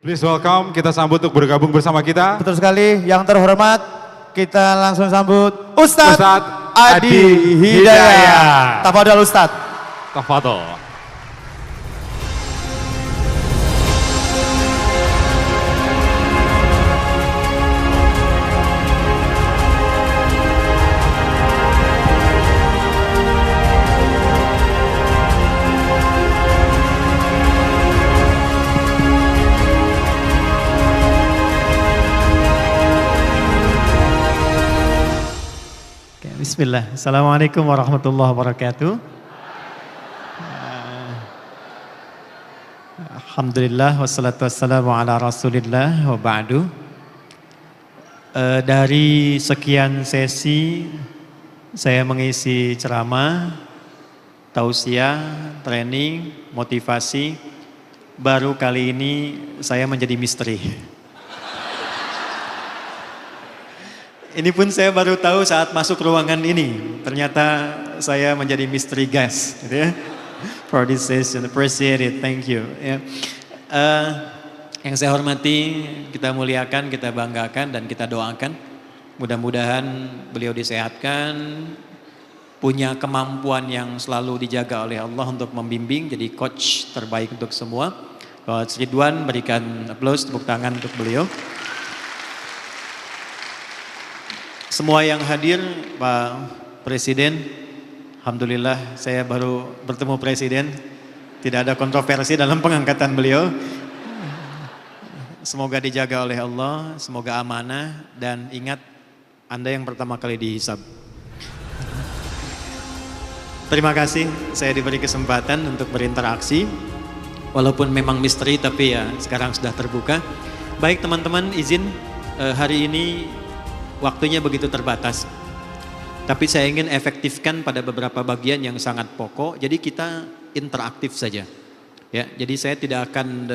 Please welcome, kita sambut untuk bergabung bersama kita. Betul sekali, yang terhormat kita langsung sambut Ustadz Adi Hidayat. Tafadhol Ustadz. Tafadhol. Bismillah. Assalamualaikum warahmatullahi wabarakatuh. Alhamdulillah wassalatu wassalamu ala rasulillah wa ba'du. Dari sekian sesi saya mengisi ceramah, tausiah, training, motivasi. Baru kali ini saya menjadi misteri. Ini pun saya baru tahu saat masuk ruangan ini. Ternyata saya menjadi mystery guest, gitu ya. For this session, appreciate it, thank you. Ya. Yang saya hormati, kita muliakan, kita banggakan, dan kita doakan. Mudah-mudahan beliau disehatkan, punya kemampuan yang selalu dijaga oleh Allah untuk membimbing, jadi coach terbaik untuk semua. Coach Ridwan, berikan aplaus, tepuk tangan untuk beliau. Semua yang hadir, Pak Presiden, alhamdulillah saya baru bertemu Presiden, tidak ada kontroversi dalam pengangkatan beliau. Semoga dijaga oleh Allah, semoga amanah, dan ingat Anda yang pertama kali dihisab. Terima kasih saya diberi kesempatan untuk berinteraksi, walaupun memang misteri tapi ya sekarang sudah terbuka. Baik teman-teman, izin hari ini waktunya begitu terbatas, tapi saya ingin efektifkan pada beberapa bagian yang sangat pokok. Jadi kita interaktif saja, ya. Jadi saya tidak akan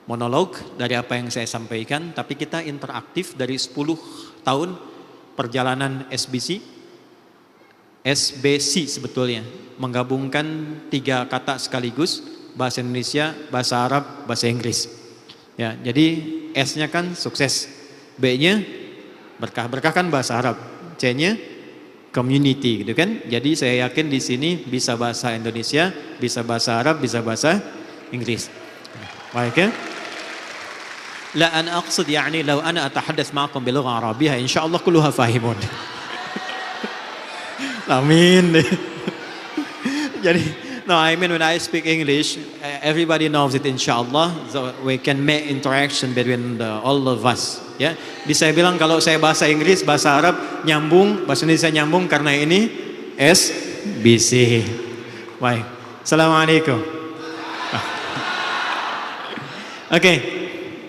monolog dari apa yang saya sampaikan, tapi kita interaktif dari 10 tahun perjalanan SBC sebetulnya, menggabungkan 3 kata sekaligus, bahasa Indonesia, bahasa Arab, bahasa Inggris. Ya, jadi S-nya kan sukses, B-nya berkah, berkah kan bahasa Arab, C-nya community, gitu kan. Jadi saya yakin di sini bisa bahasa Indonesia, bisa bahasa Arab, bisa bahasa Inggris. Baik ya. La ana aqsid yani law ana atahaddath ma'akum bil lugha arabiyyah insyaallah kulluha fahimun. Amin. Jadi no, I mean when I speak English, everybody knows it inshallah, so we can make interaction between all of us. Ya, bisa saya bilang kalau saya bahasa Inggris, bahasa Arab nyambung, bahasa Indonesia nyambung karena ini SBC. Baik, assalamualaikum. Oke,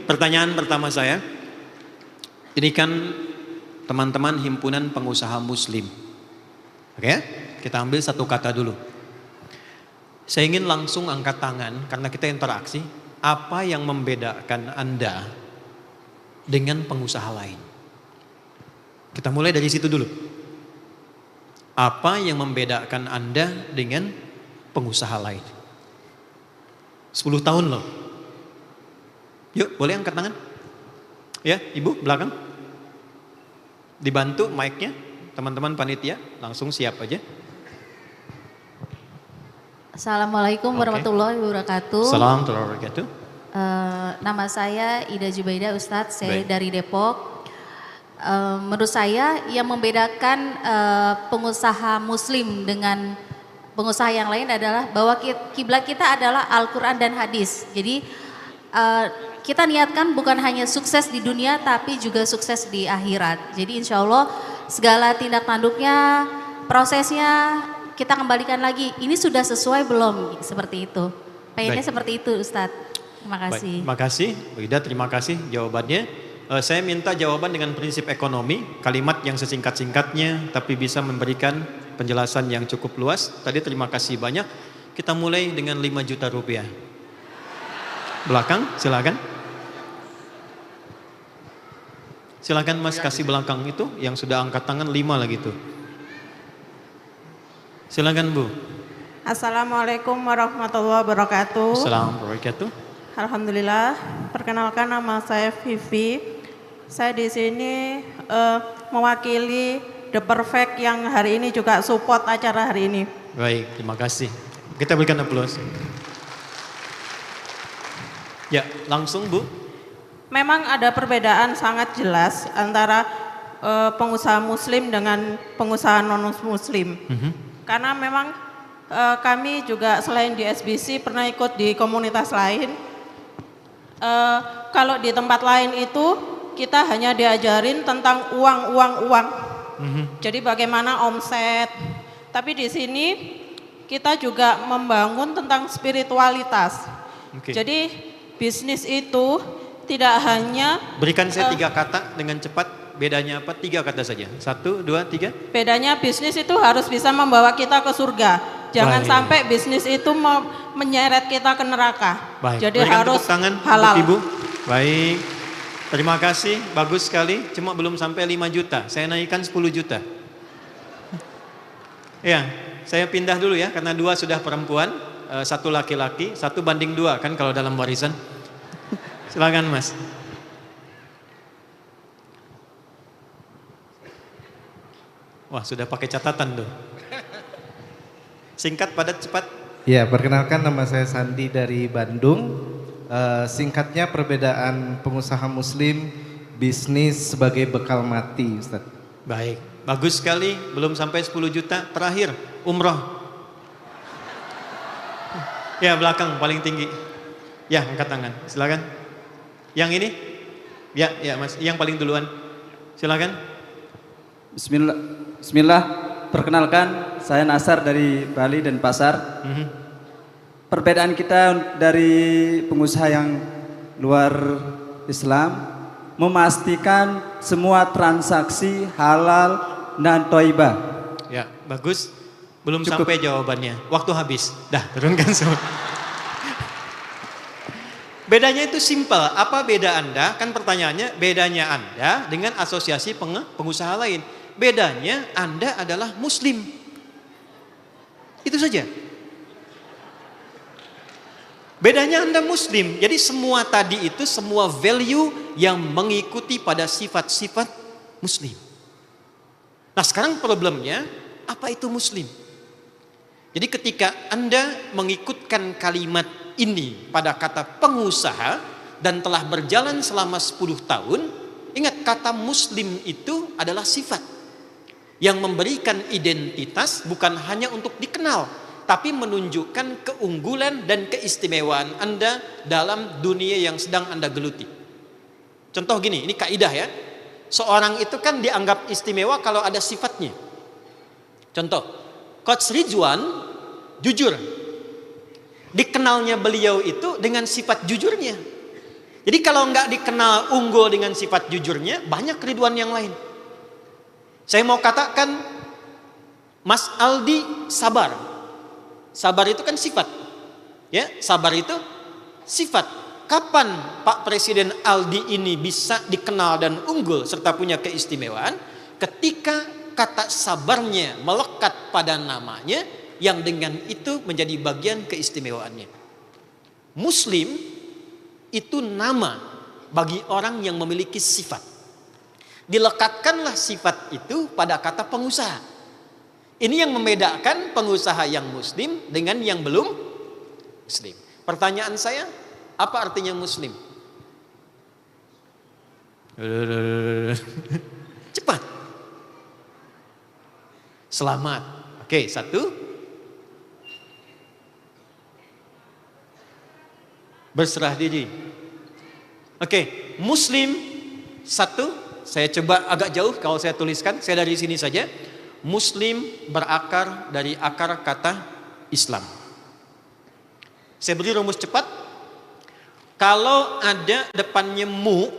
pertanyaan pertama saya, ini kan teman-teman himpunan pengusaha Muslim. Oke, kita ambil satu kata dulu. Saya ingin langsung angkat tangan karena kita interaksi. Apa yang membedakan Anda dengan pengusaha lain? Kita mulai dari situ dulu. Apa yang membedakan Anda dengan pengusaha lain? 10 tahun loh. Yuk, boleh angkat tangan? Ya, Ibu belakang. Dibantu mic-nya, teman-teman panitia, langsung siap aja. Assalamualaikum warahmatullahi wabarakatuh. Assalamualaikum warahmatullahi wabarakatuh. Nama saya Ida Jubaida Ustadz, saya Baik. dari Depok. Menurut saya yang membedakan pengusaha Muslim dengan pengusaha yang lain adalah bahwa kiblat kita adalah Al-Quran dan Hadis. Jadi kita niatkan bukan hanya sukses di dunia tapi juga sukses di akhirat. Jadi insya Allah segala tindak tanduknya, prosesnya kita kembalikan lagi. Ini sudah sesuai belum? Seperti itu. Pengennya Baik. seperti itu Ustadz. Terima kasih. Baik, terima kasih Bu Ida, terima kasih jawabannya. Saya minta jawaban dengan prinsip ekonomi, kalimat yang sesingkat-singkatnya tapi bisa memberikan penjelasan yang cukup luas. Tadi terima kasih banyak. Kita mulai dengan 5 juta rupiah. Belakang, silakan. Silakan Mas, kasih belakang itu yang sudah angkat tangan 5 lagi tuh. Silakan Bu. Assalamualaikum warahmatullahi wabarakatuh. Assalamualaikum warahmatullahi wabarakatuh. Alhamdulillah. Perkenalkan, nama saya Vivi. Saya di sini mewakili The Perfect yang hari ini juga support acara hari ini. Baik, terima kasih. Kita berikan aplaus. Ya, langsung Bu. Memang ada perbedaan sangat jelas antara pengusaha muslim dengan pengusaha non-muslim. Karena memang kami juga selain di SBC pernah ikut di komunitas lain. Kalau di tempat lain itu kita hanya diajarin tentang uang. Jadi bagaimana omset. Tapi di sini kita juga membangun tentang spiritualitas. Jadi bisnis itu tidak hanya... Berikan saya 3 kata dengan cepat. Bedanya apa? 3 kata saja. 1, 2, 3. Bedanya bisnis itu harus bisa membawa kita ke surga. Jangan Baik. sampai bisnis itu menyeret kita ke neraka. Baik. Jadi Berikan harus tepuk tangan halal. untuk Ibu. Baik. Terima kasih. Bagus sekali. Cuma belum sampai 5 juta. Saya naikkan 10 juta. Ya, saya pindah dulu ya. Karena 2 sudah perempuan. 1 laki-laki. 1 banding 2 kan kalau dalam warisan. Silakan Mas. Wah, sudah pakai catatan tuh. Singkat, padat, cepat. Ya, perkenalkan nama saya Sandi dari Bandung. Singkatnya perbedaan pengusaha muslim, bisnis sebagai bekal mati, Ustaz. Baik, bagus sekali. Belum sampai 10 juta. Terakhir, umroh. Ya, belakang paling tinggi. Ya, angkat tangan. Silakan. Yang ini? Ya Mas. Yang paling duluan. Silakan. Bismillah, perkenalkan saya Nasar dari Bali dan Pasar. Perbedaan kita dari pengusaha yang luar Islam memastikan semua transaksi halal dan thayyibah. Ya, bagus. Belum Cukup. sampai jawabannya. Waktu habis. Dah, turunkan semua. Bedanya itu simpel. Apa beda Anda? Kan pertanyaannya, bedanya Anda dengan asosiasi pengusaha lain. Bedanya Anda adalah muslim. Itu saja. Bedanya Anda muslim. Jadi semua tadi itu semua value yang mengikuti pada sifat-sifat muslim. Nah, sekarang problemnya apa itu muslim? Jadi ketika Anda mengikutkan kalimat ini pada kata pengusaha dan telah berjalan selama 10 tahun, ingat kata muslim itu adalah sifat yang memberikan identitas bukan hanya untuk dikenal, tapi menunjukkan keunggulan dan keistimewaan Anda dalam dunia yang sedang Anda geluti. Contoh gini, ini kaidah ya. Seorang itu kan dianggap istimewa kalau ada sifatnya. Contoh, Coach Ridwan jujur. Dikenalnya beliau itu dengan sifat jujurnya. Jadi kalau nggak dikenal unggul dengan sifat jujurnya, banyak Ridwan yang lain. Saya mau katakan, Mas Aldi sabar. Sabar itu kan sifat. Ya, sabar itu sifat. Kapan Pak Presiden Aldi ini bisa dikenal dan unggul serta punya keistimewaan? Ketika kata sabarnya melekat pada namanya, yang dengan itu menjadi bagian keistimewaannya. Muslim itu nama bagi orang yang memiliki sifat. Dilekatkanlah sifat itu pada kata pengusaha. Ini yang membedakan pengusaha yang muslim dengan yang belum muslim. Pertanyaan saya, apa artinya muslim? Cepat. Selamat. Oke, 1. Berserah diri. Oke, muslim 1. Saya coba agak jauh kalau saya tuliskan. Saya dari sini saja. Muslim berakar dari akar kata Islam. Saya beri rumus cepat. Kalau ada depannya mu,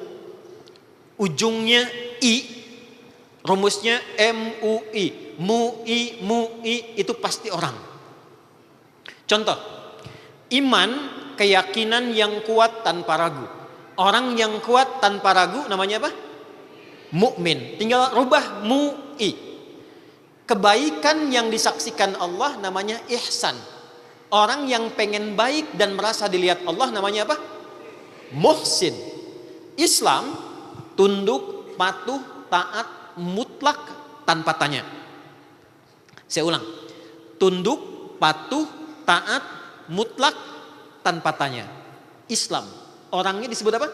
ujungnya i, rumusnya MUI. Mu'i itu pasti orang. Contoh, iman, keyakinan yang kuat tanpa ragu. Orang yang kuat tanpa ragu namanya apa? Mukmin. Tinggal rubah mu'i. Kebaikan yang disaksikan Allah namanya ihsan. Orang yang pengen baik dan merasa dilihat Allah namanya apa? muhsin. Islam tunduk, patuh, taat, mutlak tanpa tanya. Saya ulang. Tunduk, patuh, taat, mutlak tanpa tanya. Islam. Orangnya disebut apa?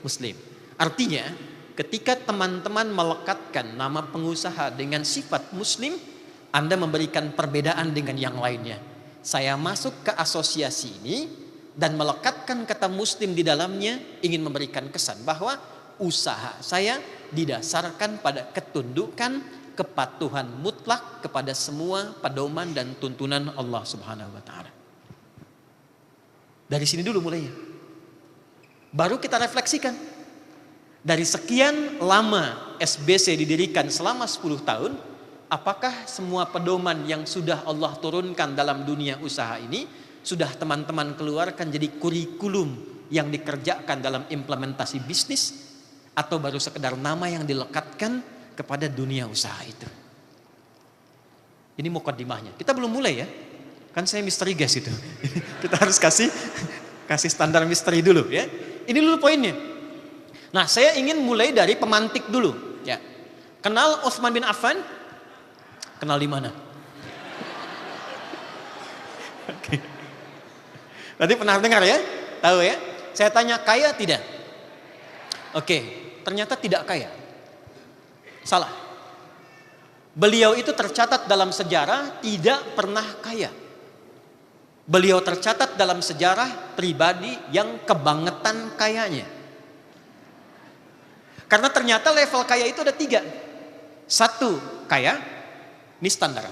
Muslim. Artinya ketika teman-teman melekatkan nama pengusaha dengan sifat muslim, Anda memberikan perbedaan dengan yang lainnya. Saya masuk ke asosiasi ini dan melekatkan kata muslim di dalamnya, ingin memberikan kesan bahwa usaha saya didasarkan pada ketundukan, kepatuhan mutlak kepada semua pedoman dan tuntunan Allah Subhanahu wa taala. Dari sini dulu mulainya. Baru kita refleksikan. Dari sekian lama SBC didirikan selama 10 tahun, apakah semua pedoman yang sudah Allah turunkan dalam dunia usaha ini sudah teman-teman keluarkan jadi kurikulum yang dikerjakan dalam implementasi bisnis, atau baru sekedar nama yang dilekatkan kepada dunia usaha itu? Ini mukaddimahnya. Kita belum mulai ya. Kan saya misteri guys itu. Kita harus kasih standar misteri dulu ya. Ini dulu poinnya. Nah, saya ingin mulai dari pemantik dulu ya. Kenal Utsman bin Affan? Kenal di mana? Oke. Berarti pernah dengar ya? Tahu ya? Saya tanya kaya tidak? Oke, ternyata tidak kaya. Salah. Beliau itu tercatat dalam sejarah tidak pernah kaya. Beliau tercatat dalam sejarah pribadi yang kebangetan kayanya. Karena ternyata level kaya itu ada 3. 1, kaya, ini standar.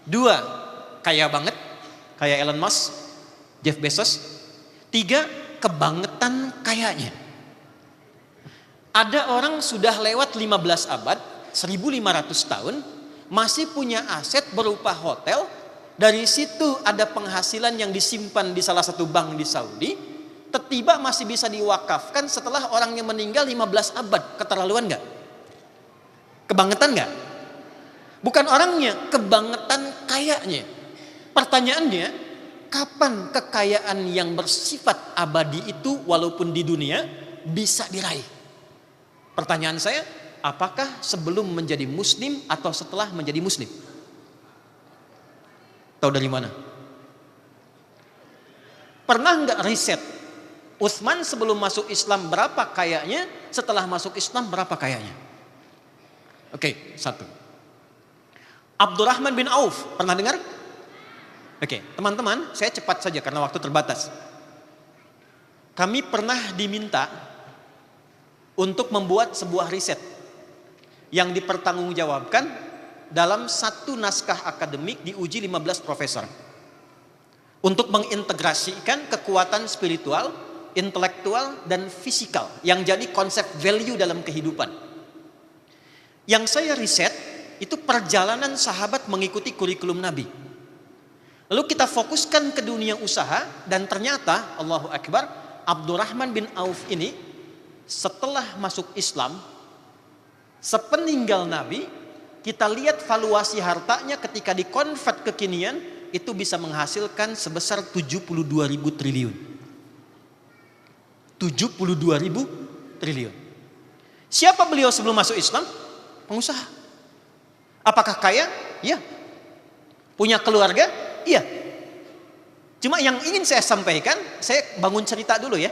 2, kaya banget, kayak Elon Musk, Jeff Bezos. 3, kebangetan kayanya. Ada orang sudah lewat 15 abad, 1500 tahun, masih punya aset berupa hotel. Dari situ ada penghasilan yang disimpan di salah satu bank di Saudi. Tiba masih bisa diwakafkan setelah orangnya meninggal 15 abad. Keterlaluan gak? Kebangetan gak? Bukan orangnya, kebangetan kayanya. Pertanyaannya, kapan kekayaan yang bersifat abadi itu walaupun di dunia bisa diraih? Pertanyaan saya, apakah sebelum menjadi muslim atau setelah menjadi muslim? Tahu dari mana? Pernah nggak riset Utsman sebelum masuk Islam berapa kayanya, setelah masuk Islam berapa kayanya? Oke, 1. Abdurrahman bin Auf, pernah dengar? Oke, teman-teman, saya cepat saja karena waktu terbatas. Kami pernah diminta untuk membuat sebuah riset yang dipertanggungjawabkan dalam satu naskah akademik diuji 15 profesor untuk mengintegrasikan kekuatan spiritual, intelektual, dan fisikal yang jadi konsep value dalam kehidupan. Yang saya riset itu perjalanan sahabat mengikuti kurikulum Nabi. Lalu kita fokuskan ke dunia usaha, dan ternyata Allahu Akbar, Abdurrahman bin Auf ini setelah masuk Islam, sepeninggal Nabi, kita lihat valuasi hartanya ketika dikonvert kekinian itu bisa menghasilkan sebesar 72.000 triliun. 72.000 triliun. Siapa beliau sebelum masuk Islam? Pengusaha. Apakah kaya? Iya. Punya keluarga? Iya. Cuma yang ingin saya sampaikan, saya bangun cerita dulu ya.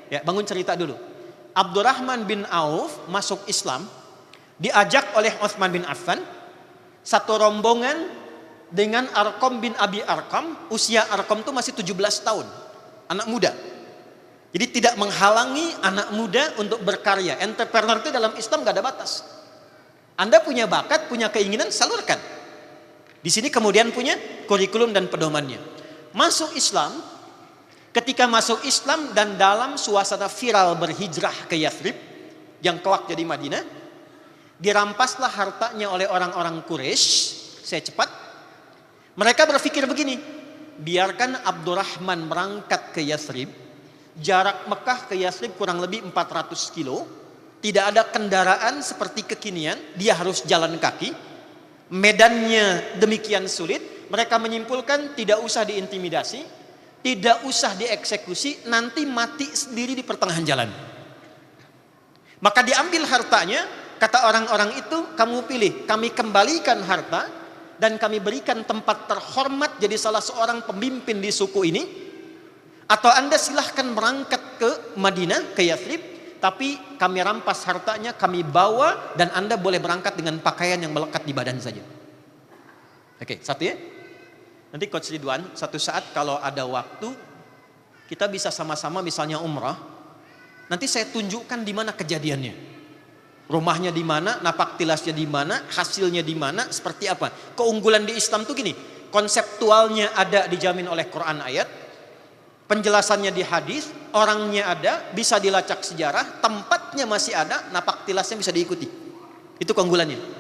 Ya, bangun cerita dulu. Abdurrahman bin Auf masuk Islam diajak oleh Utsman bin Affan, satu rombongan dengan Arqam bin Abi Arqam. Usia Arqam itu masih 17 tahun, anak muda. Jadi tidak menghalangi anak muda untuk berkarya. Entrepreneur itu dalam Islam gak ada batas. Anda punya bakat, punya keinginan, salurkan. Di sini kemudian punya kurikulum dan pedomannya. Masuk Islam, ketika masuk Islam dan dalam suasana viral berhijrah ke Yathrib yang kelak jadi Madinah, dirampaslah hartanya oleh orang-orang Quraisy. Saya cepat. Mereka berpikir begini, biarkan Abdurrahman berangkat ke Yathrib. Jarak Mekah ke Yathrib kurang lebih 400 kilo. Tidak ada kendaraan seperti kekinian, dia harus jalan kaki. Medannya demikian sulit. Mereka menyimpulkan tidak usah diintimidasi. tidak usah dieksekusi, nanti mati sendiri di pertengahan jalan. Maka diambil hartanya, kata orang-orang itu, kamu pilih, kami kembalikan harta dan kami berikan tempat terhormat jadi salah seorang pemimpin di suku ini, atau Anda silahkan berangkat ke Madinah, ke Yathrib, tapi kami rampas hartanya, kami bawa, dan Anda boleh berangkat dengan pakaian yang melekat di badan saja. Oke, satu ya. Nanti Coach Ridwan, satu saat kalau ada waktu, kita bisa sama-sama misalnya umrah. Nanti saya tunjukkan di mana kejadiannya. Rumahnya di mana, napak tilasnya di mana, hasilnya di mana, seperti apa. Keunggulan di Islam tuh gini, konseptualnya ada dijamin oleh Quran ayat, penjelasannya di hadis, orangnya ada, bisa dilacak sejarah, tempatnya masih ada, napak tilasnya bisa diikuti. Itu keunggulannya.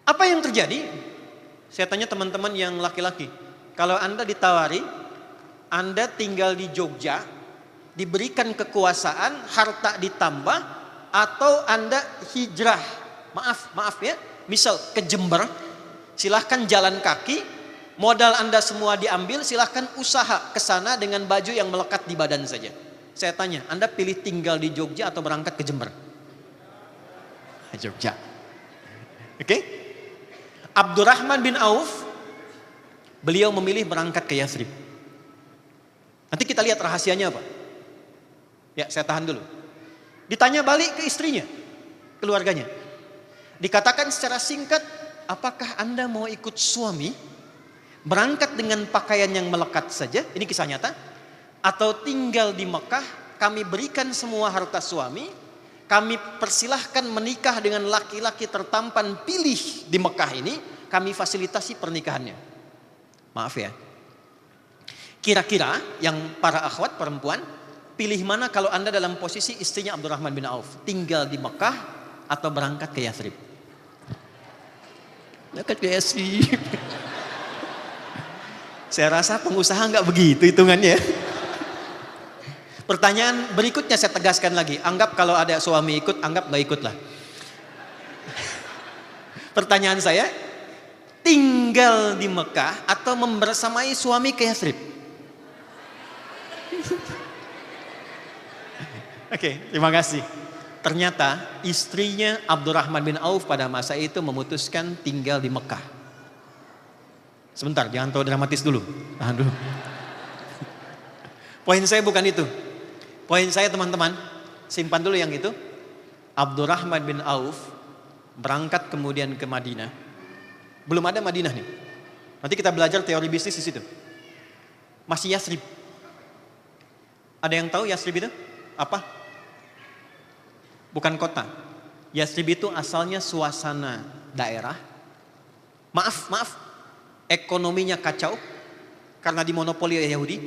Apa yang terjadi? Saya tanya teman-teman yang laki-laki, kalau Anda ditawari, Anda tinggal di Jogja, diberikan kekuasaan, harta ditambah, atau Anda hijrah, maaf ya, misal ke Jember, silahkan jalan kaki, modal Anda semua diambil, silahkan usaha ke sana dengan baju yang melekat di badan saja. Saya tanya, Anda pilih tinggal di Jogja atau berangkat ke Jember? Jogja. Oke? Abdurrahman bin Auf, beliau memilih berangkat ke Yathrib. Nanti kita lihat rahasianya apa. Ya, saya tahan dulu. Ditanya balik ke istrinya, keluarganya. Dikatakan secara singkat, apakah Anda mau ikut suami berangkat dengan pakaian yang melekat saja? Ini kisah nyata. Atau tinggal di Mekah, kami berikan semua harta suami, kami persilahkan menikah dengan laki-laki tertampan pilih di Mekah ini, kami fasilitasi pernikahannya. Maaf ya. Kira-kira yang para akhwat perempuan, pilih mana kalau Anda dalam posisi istrinya Abdurrahman bin Auf, tinggal di Mekah atau berangkat ke Yathrib? Berangkat ke Yathrib. Saya rasa pengusaha nggak begitu hitungannya. Pertanyaan berikutnya saya tegaskan lagi. Anggap kalau ada suami ikut, anggap nggak ikut lah. Pertanyaan saya, tinggal di Mekah atau membersamai suami ke Yathrib? Oke, terima kasih. Ternyata istrinya Abdurrahman bin Auf pada masa itu memutuskan tinggal di Mekah. Sebentar, jangan terlalu dramatis dulu. Aduh. Poin saya bukan itu. Poin saya teman-teman, simpan dulu yang itu. Abdurrahman bin Auf berangkat kemudian ke Madinah. Belum ada Madinah nih. Nanti kita belajar teori bisnis di situ. Masih Yathrib. Ada yang tahu Yathrib itu apa? Bukan kota. Yathrib itu asalnya suasana daerah. Maaf. Ekonominya kacau karena dimonopoli oleh Yahudi.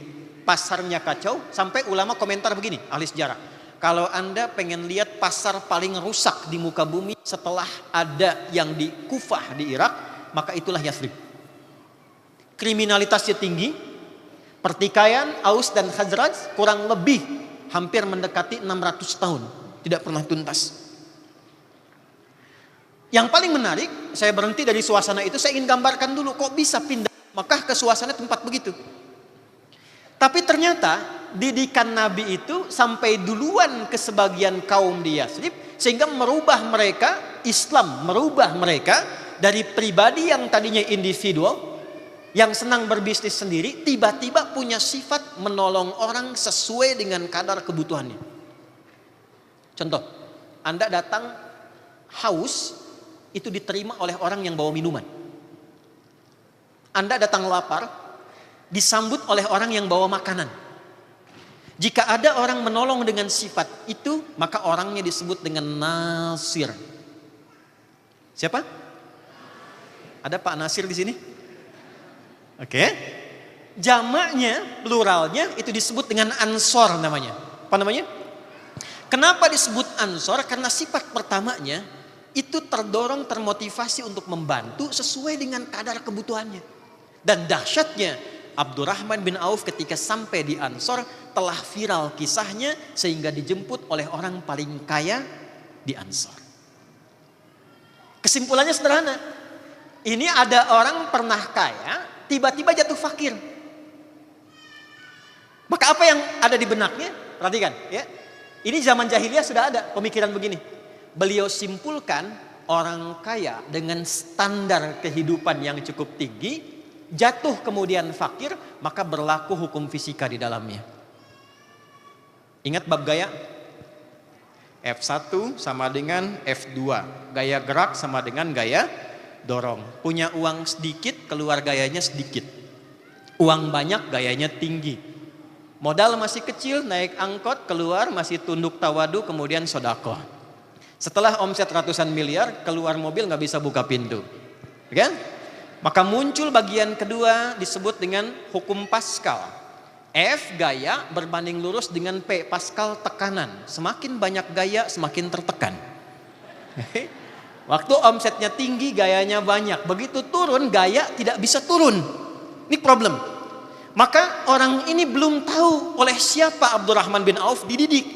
Pasarnya kacau, sampai ulama komentar begini, ahli sejarah. Kalau Anda pengen lihat pasar paling rusak di muka bumi setelah ada yang di Kufah di Irak, maka itulah Yathrib. Kriminalitasnya tinggi, pertikaian Aus dan Khazraj kurang lebih hampir mendekati 600 tahun, tidak pernah tuntas. Yang paling menarik, saya berhenti dari suasana itu, saya ingin gambarkan dulu kok bisa pindah Mekah ke suasana tempat begitu. Tapi ternyata didikan Nabi itu sampai duluan ke sebagian kaum di Yathrib, sehingga merubah mereka, Islam merubah mereka dari pribadi yang tadinya individual, yang senang berbisnis sendiri, tiba-tiba punya sifat menolong orang sesuai dengan kadar kebutuhannya. Contoh, Anda datang haus, itu diterima oleh orang yang bawa minuman. Anda datang lapar, disambut oleh orang yang bawa makanan. Jika ada orang menolong dengan sifat itu, maka orangnya disebut dengan Nasir. Siapa? Ada Pak Nasir di sini? Oke. Jamaknya, pluralnya itu disebut dengan Ansor namanya. Apa namanya? Kenapa disebut Ansor? Karena sifat pertamanya itu terdorong, termotivasi untuk membantu sesuai dengan kadar kebutuhannya. Dan dahsyatnya, Abdurrahman bin Auf ketika sampai di Ansor telah viral kisahnya sehingga dijemput oleh orang paling kaya di Ansor. Kesimpulannya sederhana. Ini ada orang pernah kaya, tiba-tiba jatuh fakir. Maka apa yang ada di benaknya? Perhatikan ya. Ini zaman jahiliyah sudah ada pemikiran begini. Beliau simpulkan orang kaya dengan standar kehidupan yang cukup tinggi, jatuh kemudian fakir, maka berlaku hukum fisika di dalamnya. Ingat bab gaya? F1 sama dengan F2. Gaya gerak sama dengan gaya dorong. Punya uang sedikit, keluar gayanya sedikit. Uang banyak, gayanya tinggi. Modal masih kecil, naik angkot, keluar masih tunduk tawadu, kemudian sodakoh. Setelah omset ratusan miliar, keluar mobil nggak bisa buka pintu. Kan? Maka muncul bagian kedua disebut dengan hukum Pascal. F gaya berbanding lurus dengan P Pascal tekanan. Semakin banyak gaya, semakin tertekan. Waktu omsetnya tinggi, gayanya banyak. Begitu turun, gaya tidak bisa turun. Ini problem. Maka orang ini belum tahu oleh siapa Abdurrahman bin Auf dididik.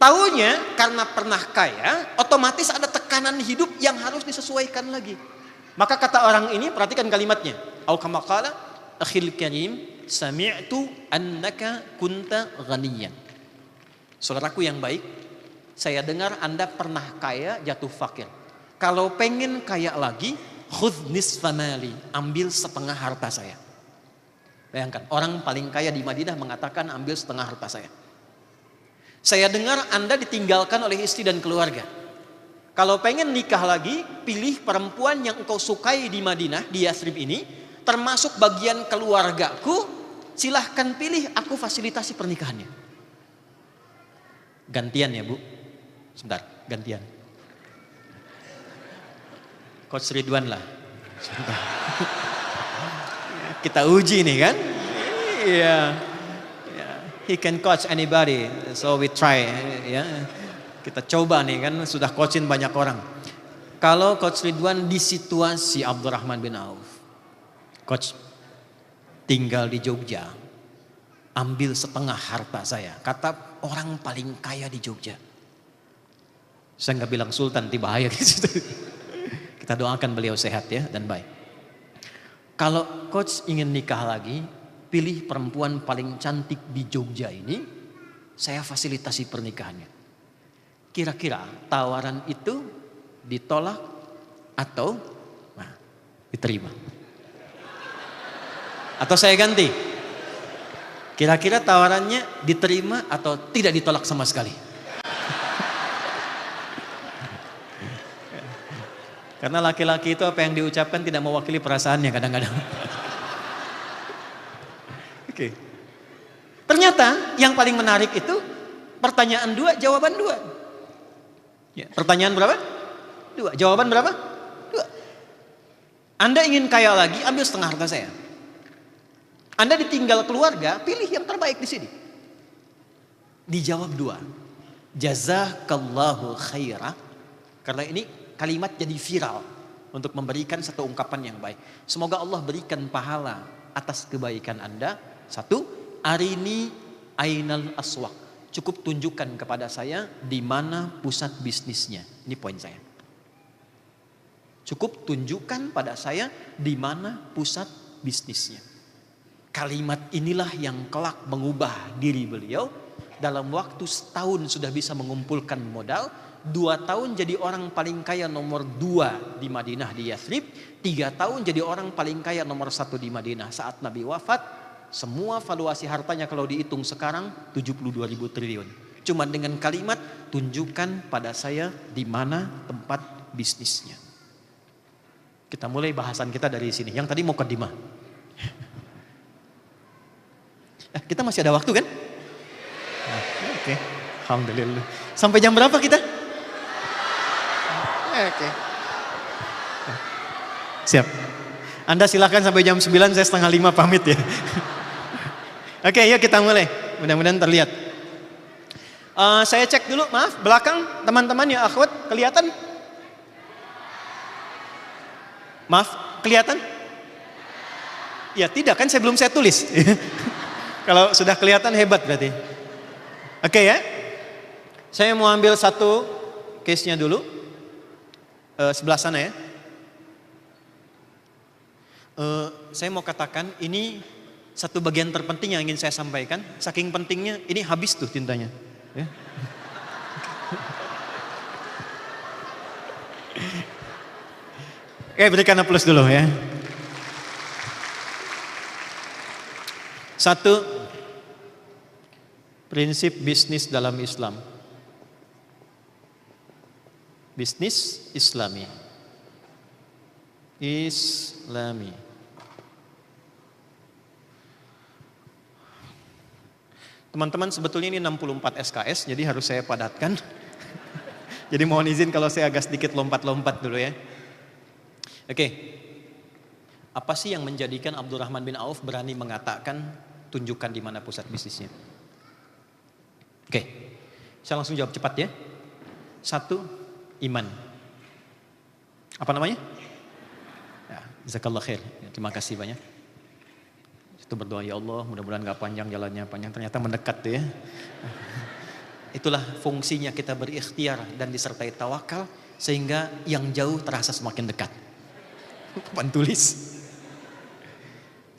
Taunya karena pernah kaya, otomatis ada tekanan hidup yang harus disesuaikan lagi. Maka kata orang ini, perhatikan kalimatnya. Au kama qala akhil karim sami'tu annaka kunta ghaniyan. Saudaraku yang baik, saya dengar Anda pernah kaya jatuh fakir. Kalau pengen kaya lagi, khudh nisfa mali, ambil setengah harta saya. Bayangkan, orang paling kaya di Madinah mengatakan ambil setengah harta saya. Saya dengar Anda ditinggalkan oleh istri dan keluarga. Kalau pengen nikah lagi, pilih perempuan yang engkau sukai di Madinah, di Yathrib ini, termasuk bagian keluargaku, silahkan pilih, aku fasilitasi pernikahannya. Gantian ya Bu, sebentar, gantian. Coach Ridwan lah. Sebentar. Kita uji nih kan? Iya. He can coach anybody, so we try. Ya. Kita coba nih kan, sudah coachin banyak orang. Kalau Coach Ridwan di situasi Abdurrahman bin Auf, Coach tinggal di Jogja, ambil setengah harta saya. Kata orang paling kaya di Jogja. Saya nggak bilang sultan, bahaya gitu. Kita doakan beliau sehat ya dan baik. Kalau Coach ingin nikah lagi, pilih perempuan paling cantik di Jogja ini, saya fasilitasi pernikahannya. Kira-kira tawaran itu ditolak atau diterima? Atau saya ganti? Kira-kira tawarannya diterima atau tidak ditolak sama sekali? Karena laki-laki itu apa yang diucapkan tidak mewakili perasaannya kadang-kadang. Oke. Ternyata yang paling menarik itu pertanyaan 2, jawaban 2. Ya, pertanyaan berapa? 2. Jawaban berapa? 2. Anda ingin kaya lagi, ambil setengah harta saya. Anda ditinggal keluarga, pilih yang terbaik di sini. Dijawab 2. Jazakallahu khairah. Karena ini kalimat jadi viral untuk memberikan satu ungkapan yang baik. Semoga Allah berikan pahala atas kebaikan Anda. 1, arini ainal aswaq. Cukup tunjukkan kepada saya di mana pusat bisnisnya. Ini poin saya. Cukup tunjukkan pada saya di mana pusat bisnisnya. Kalimat inilah yang kelak mengubah diri beliau. Dalam waktu setahun sudah bisa mengumpulkan modal. 2 tahun jadi orang paling kaya nomor 2 di Madinah di Yathrib. 3 tahun jadi orang paling kaya nomor 1 di Madinah. Saat Nabi wafat, semua valuasi hartanya kalau dihitung sekarang 72.000 triliun. Cuma dengan kalimat, tunjukkan pada saya di mana tempat bisnisnya. Kita mulai bahasan kita dari sini. Yang tadi mukaddimah. Kita masih ada waktu kan? Oke. Alhamdulillah. Sampai jam berapa kita? Oke. Siap. Anda silakan sampai jam 9, saya 4:30 pamit ya. Oke, yuk kita mulai. Mudah-mudahan terlihat. Saya cek dulu, maaf, belakang teman-teman ya akhwat, kelihatan? Maaf, kelihatan? Ya tidak kan, belum saya tulis. Kalau sudah kelihatan hebat berarti. Oke ya. Saya mau ambil satu case-nya dulu. Sebelah sana ya. Saya mau katakan ini Satu bagian terpenting yang ingin saya sampaikan, saking pentingnya ini habis tuh tintanya. Ya. Oke, berikan aplaus dulu ya. Satu, prinsip bisnis dalam Islam. Bisnis Islami. Islami. Teman-teman, sebetulnya ini 64 SKS, jadi harus saya padatkan. Jadi mohon izin kalau saya agak sedikit lompat-lompat dulu ya. Oke. Apa sih yang menjadikan Abdurrahman bin Auf berani mengatakan tunjukkan di mana pusat bisnisnya? Oke. Saya langsung jawab cepat ya. Satu, iman. Apa namanya? Ya, jazakallah khair. Ya, terima kasih banyak. Itu berdoa, ya Allah mudah-mudahan gak panjang jalannya, panjang ternyata mendekat tuh ya. Itulah fungsinya kita berikhtiar dan disertai tawakal sehingga yang jauh terasa semakin dekat. Papan tulis.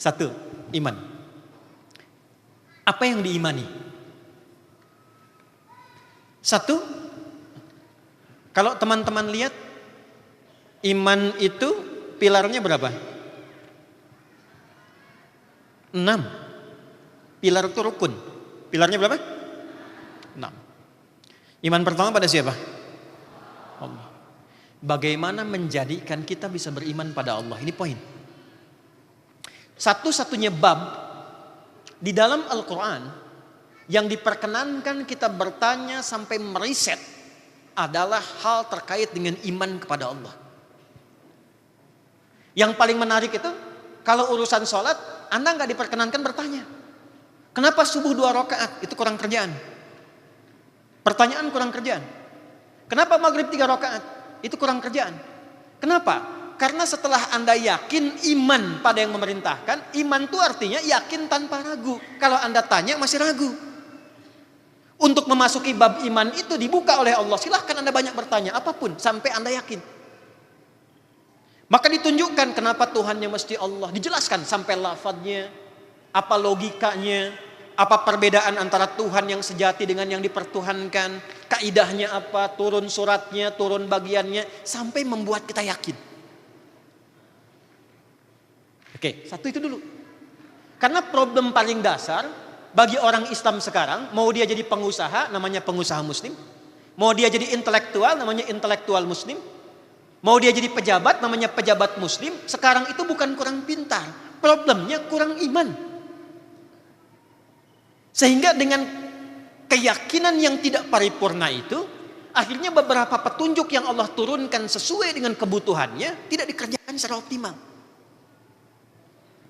Satu, iman. Apa yang diimani? Satu, kalau teman-teman lihat iman itu pilarnya berapa? 6. Pilar itu rukun. Pilarnya berapa? 6. Iman pertama pada siapa? Allah. Bagaimana menjadikan kita bisa beriman pada Allah? Ini poin. Satu-satunya bab di dalam Al-Quran yang diperkenankan kita bertanya sampai meriset adalah hal terkait dengan iman kepada Allah. Yang paling menarik itu, kalau urusan sholat, Anda nggak diperkenankan bertanya. Kenapa subuh 2 rakaat? Itu kurang kerjaan. Pertanyaan kurang kerjaan. Kenapa maghrib 3 rakaat? Itu kurang kerjaan. Kenapa? Karena setelah Anda yakin iman pada yang memerintahkan, iman itu artinya yakin tanpa ragu. Kalau Anda tanya masih ragu. Untuk memasuki bab iman itu dibuka oleh Allah. Silahkan Anda banyak bertanya apapun sampai Anda yakin. Maka ditunjukkan kenapa Tuhannya mesti Allah. Dijelaskan sampai lafadznya, apa logikanya, apa perbedaan antara Tuhan yang sejati dengan yang dipertuhankan, kaidahnya apa, turun suratnya, turun bagiannya, sampai membuat kita yakin. Oke, satu itu dulu. Karena problem paling dasar bagi orang Islam sekarang, mau dia jadi pengusaha, namanya pengusaha muslim. Mau dia jadi intelektual, namanya intelektual muslim. Mau dia jadi pejabat, namanya pejabat muslim. Sekarang itu bukan kurang pintar, problemnya kurang iman. Sehingga dengan keyakinan yang tidak paripurna itu, akhirnya beberapa petunjuk yang Allah turunkan sesuai dengan kebutuhannya tidak dikerjakan secara optimal.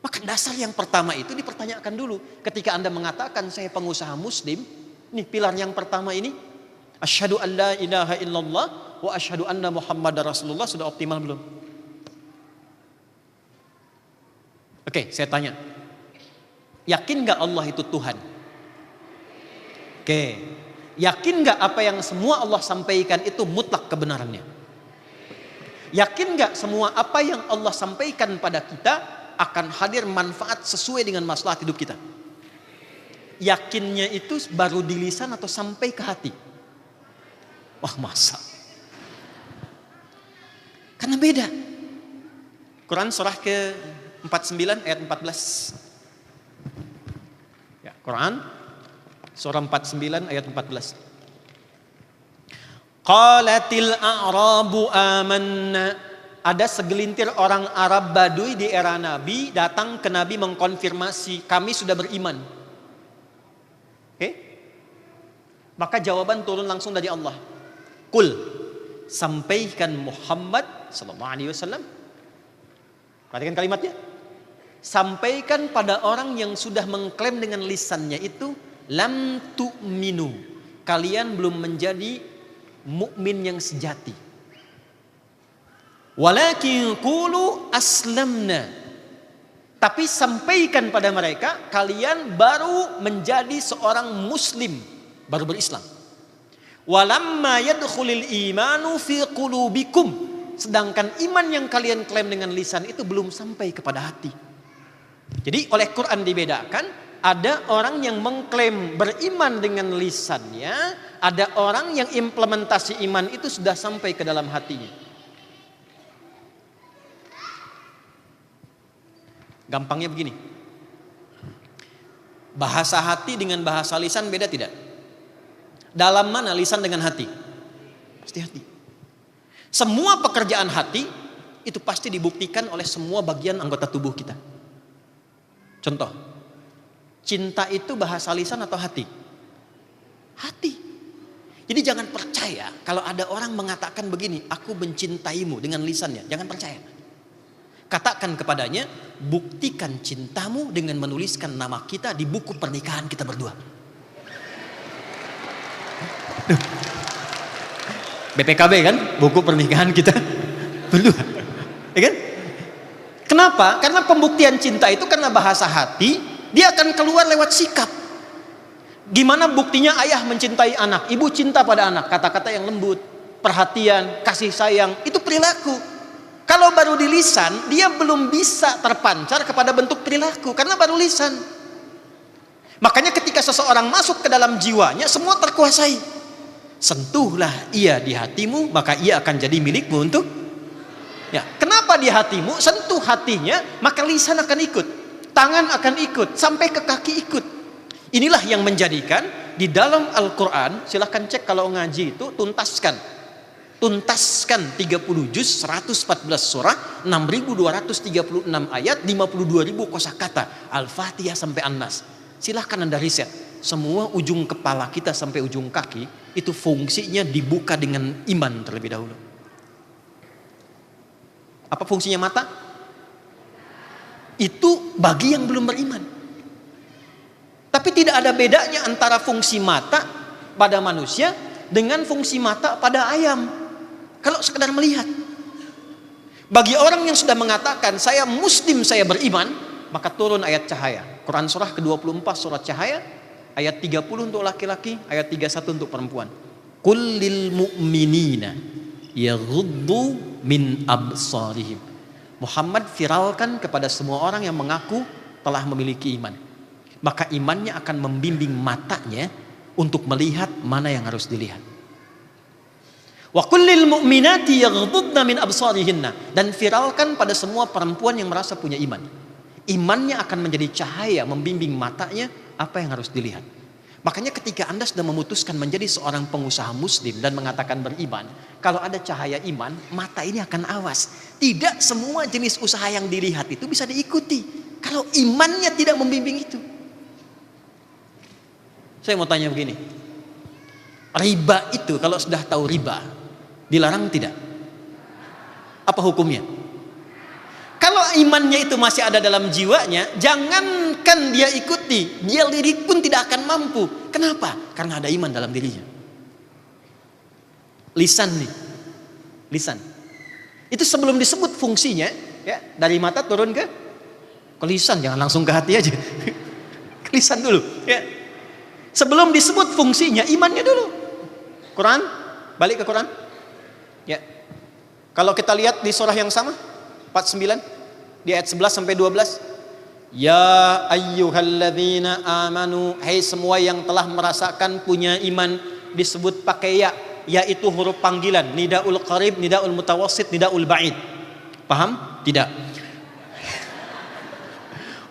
Maka dasar yang pertama itu dipertanyakan dulu. Ketika Anda mengatakan saya pengusaha muslim, nih pilar yang pertama ini, asyhadu an la ilaha illallah wa asyhadu anna Muhammadar Rasulullah, sudah optimal belum? Oke, saya tanya. Yakin gak Allah itu Tuhan? Oke. Yakin gak apa yang semua Allah sampaikan itu mutlak kebenarannya? Yakin gak semua apa yang Allah sampaikan pada kita akan hadir manfaat sesuai dengan maslahat hidup kita? Yakinnya itu baru di lisan atau sampai ke hati? Wah, masa? Karena beda. Quran surah ke-49 ayat 14. Ya, Quran surah 49 ayat 14. Qalatil a'rabu amanna. Ada segelintir orang Arab Baduy di era Nabi datang ke Nabi mengkonfirmasi, kami sudah beriman. Oke? Maka jawaban turun langsung dari Allah. Kul, sampaikan Muhammad sallallahu alaihi wasallam. Perhatikan kalimatnya. Sampaikan pada orang yang sudah mengklaim dengan lisannya itu, lam tu'minu. Kalian belum menjadi mukmin yang sejati. Walakin qulu aslamna. Tapi sampaikan pada mereka, kalian baru menjadi seorang muslim, baru berislam. Walamma yadkhulul imanu fi qulubikum. Sedangkan iman yang kalian klaim dengan lisan itu belum sampai kepada hati. Jadi oleh Quran dibedakan, ada orang yang mengklaim beriman dengan lisannya, ada orang yang implementasi iman itu sudah sampai ke dalam hatinya. Gampangnya begini. Bahasa hati dengan bahasa lisan beda tidak? Dalam mana lisan dengan hati? Pasti hati. Semua pekerjaan hati itu pasti dibuktikan oleh semua bagian anggota tubuh kita. Contoh, cinta itu bahasa lisan atau hati? Hati. Jadi jangan percaya kalau ada orang mengatakan begini, aku mencintaimu dengan lisannya. Jangan percaya. Katakan kepadanya, buktikan cintamu dengan menuliskan nama kita di buku pernikahan kita berdua. BPKB kan, buku pernikahan kita berdua. Ya kan? Kenapa? Karena pembuktian cinta itu karena bahasa hati, dia akan keluar lewat sikap. Gimana buktinya ayah mencintai anak, ibu cinta pada anak, kata-kata yang lembut, perhatian, kasih sayang, itu perilaku. Kalau baru di lisan, dia belum bisa terpancar kepada bentuk perilaku karena baru lisan. Makanya ketika seseorang masuk ke dalam jiwanya, semua terkuasai. Sentuhlah ia di hatimu, maka ia akan jadi milikmu untuk ya. Kenapa di hatimu? Sentuh hatinya, maka lisan akan ikut, tangan akan ikut, sampai ke kaki ikut. Inilah yang menjadikan di dalam Al-Quran, silahkan cek kalau ngaji itu, tuntaskan 30 juz, 114 surah, 6.236 ayat, 52.000 kosakata, Al-Fatihah sampai An-Nas. Silahkan Anda riset. Semua ujung kepala kita sampai ujung kaki itu fungsinya dibuka dengan iman terlebih dahulu. Apa fungsinya mata? Itu bagi yang belum beriman. Tapi tidak ada bedanya antara fungsi mata pada manusia dengan fungsi mata pada ayam. Kalau sekedar melihat. Bagi orang yang sudah mengatakan saya muslim, saya beriman, maka turun ayat cahaya. Quran surah ke-24 surat cahaya, ayat 30 untuk laki-laki, ayat 31 untuk perempuan. Qul lil mu'minina yaghuddu min absarihim. Muhammad viralkan kepada semua orang yang mengaku telah memiliki iman. Maka imannya akan membimbing matanya untuk melihat mana yang harus dilihat. Wa kullil mu'minati yaghdudna min absarihinna, dan viralkan pada semua perempuan yang merasa punya iman. Imannya akan menjadi cahaya membimbing matanya apa yang harus dilihat. Makanya ketika Anda sudah memutuskan menjadi seorang pengusaha muslim dan mengatakan beriman, kalau ada cahaya iman, mata ini akan awas. Tidak semua jenis usaha yang dilihat itu bisa diikuti kalau imannya tidak membimbing itu. Saya mau tanya begini, riba itu kalau sudah tahu riba, dilarang tidak? Apa hukumnya? Kalau imannya itu masih ada dalam jiwanya, jangankan dia ikuti, dia lirik pun tidak akan mampu. Kenapa? Karena ada iman dalam dirinya. Lisan nih, lisan. Itu sebelum disebut fungsinya, ya, dari mata turun ke lisan, jangan langsung ke hati aja. Ke lisan dulu, ya. Sebelum disebut fungsinya, imannya dulu. Quran, balik ke Quran. Ya. Kalau kita lihat di surah yang sama, 49, di ayat 11 sampai 12. Ya ayyuhalladzina amanu, hai semua yang telah merasakan punya iman, disebut pakai ya, yaitu huruf panggilan, nidaul qarib, nidaul mutawassit, nidaul ba'id. Paham? Tidak.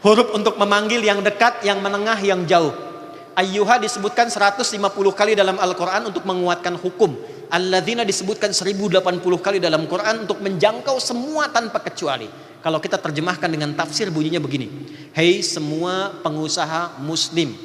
Huruf untuk memanggil yang dekat, yang menengah, yang jauh. Ayyuha disebutkan 150 kali dalam Al-Quran untuk menguatkan hukum. Alladzina disebutkan 1080 kali dalam Quran untuk menjangkau semua tanpa kecuali. Kalau kita terjemahkan dengan tafsir bunyinya begini. Hei semua pengusaha muslim,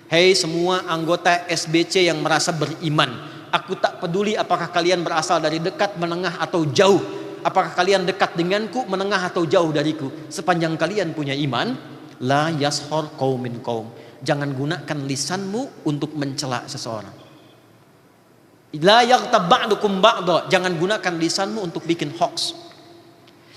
hei semua anggota SBC yang merasa beriman, aku tak peduli apakah kalian berasal dari dekat, menengah atau jauh. Apakah kalian dekat denganku, menengah atau jauh dariku, sepanjang kalian punya iman, la yashor qaumin qaum. Jangan gunakan lisanmu untuk mencela seseorang. La yaghtab ba'dukum ba'da. Jangan gunakan lisanmu untuk bikin hoax.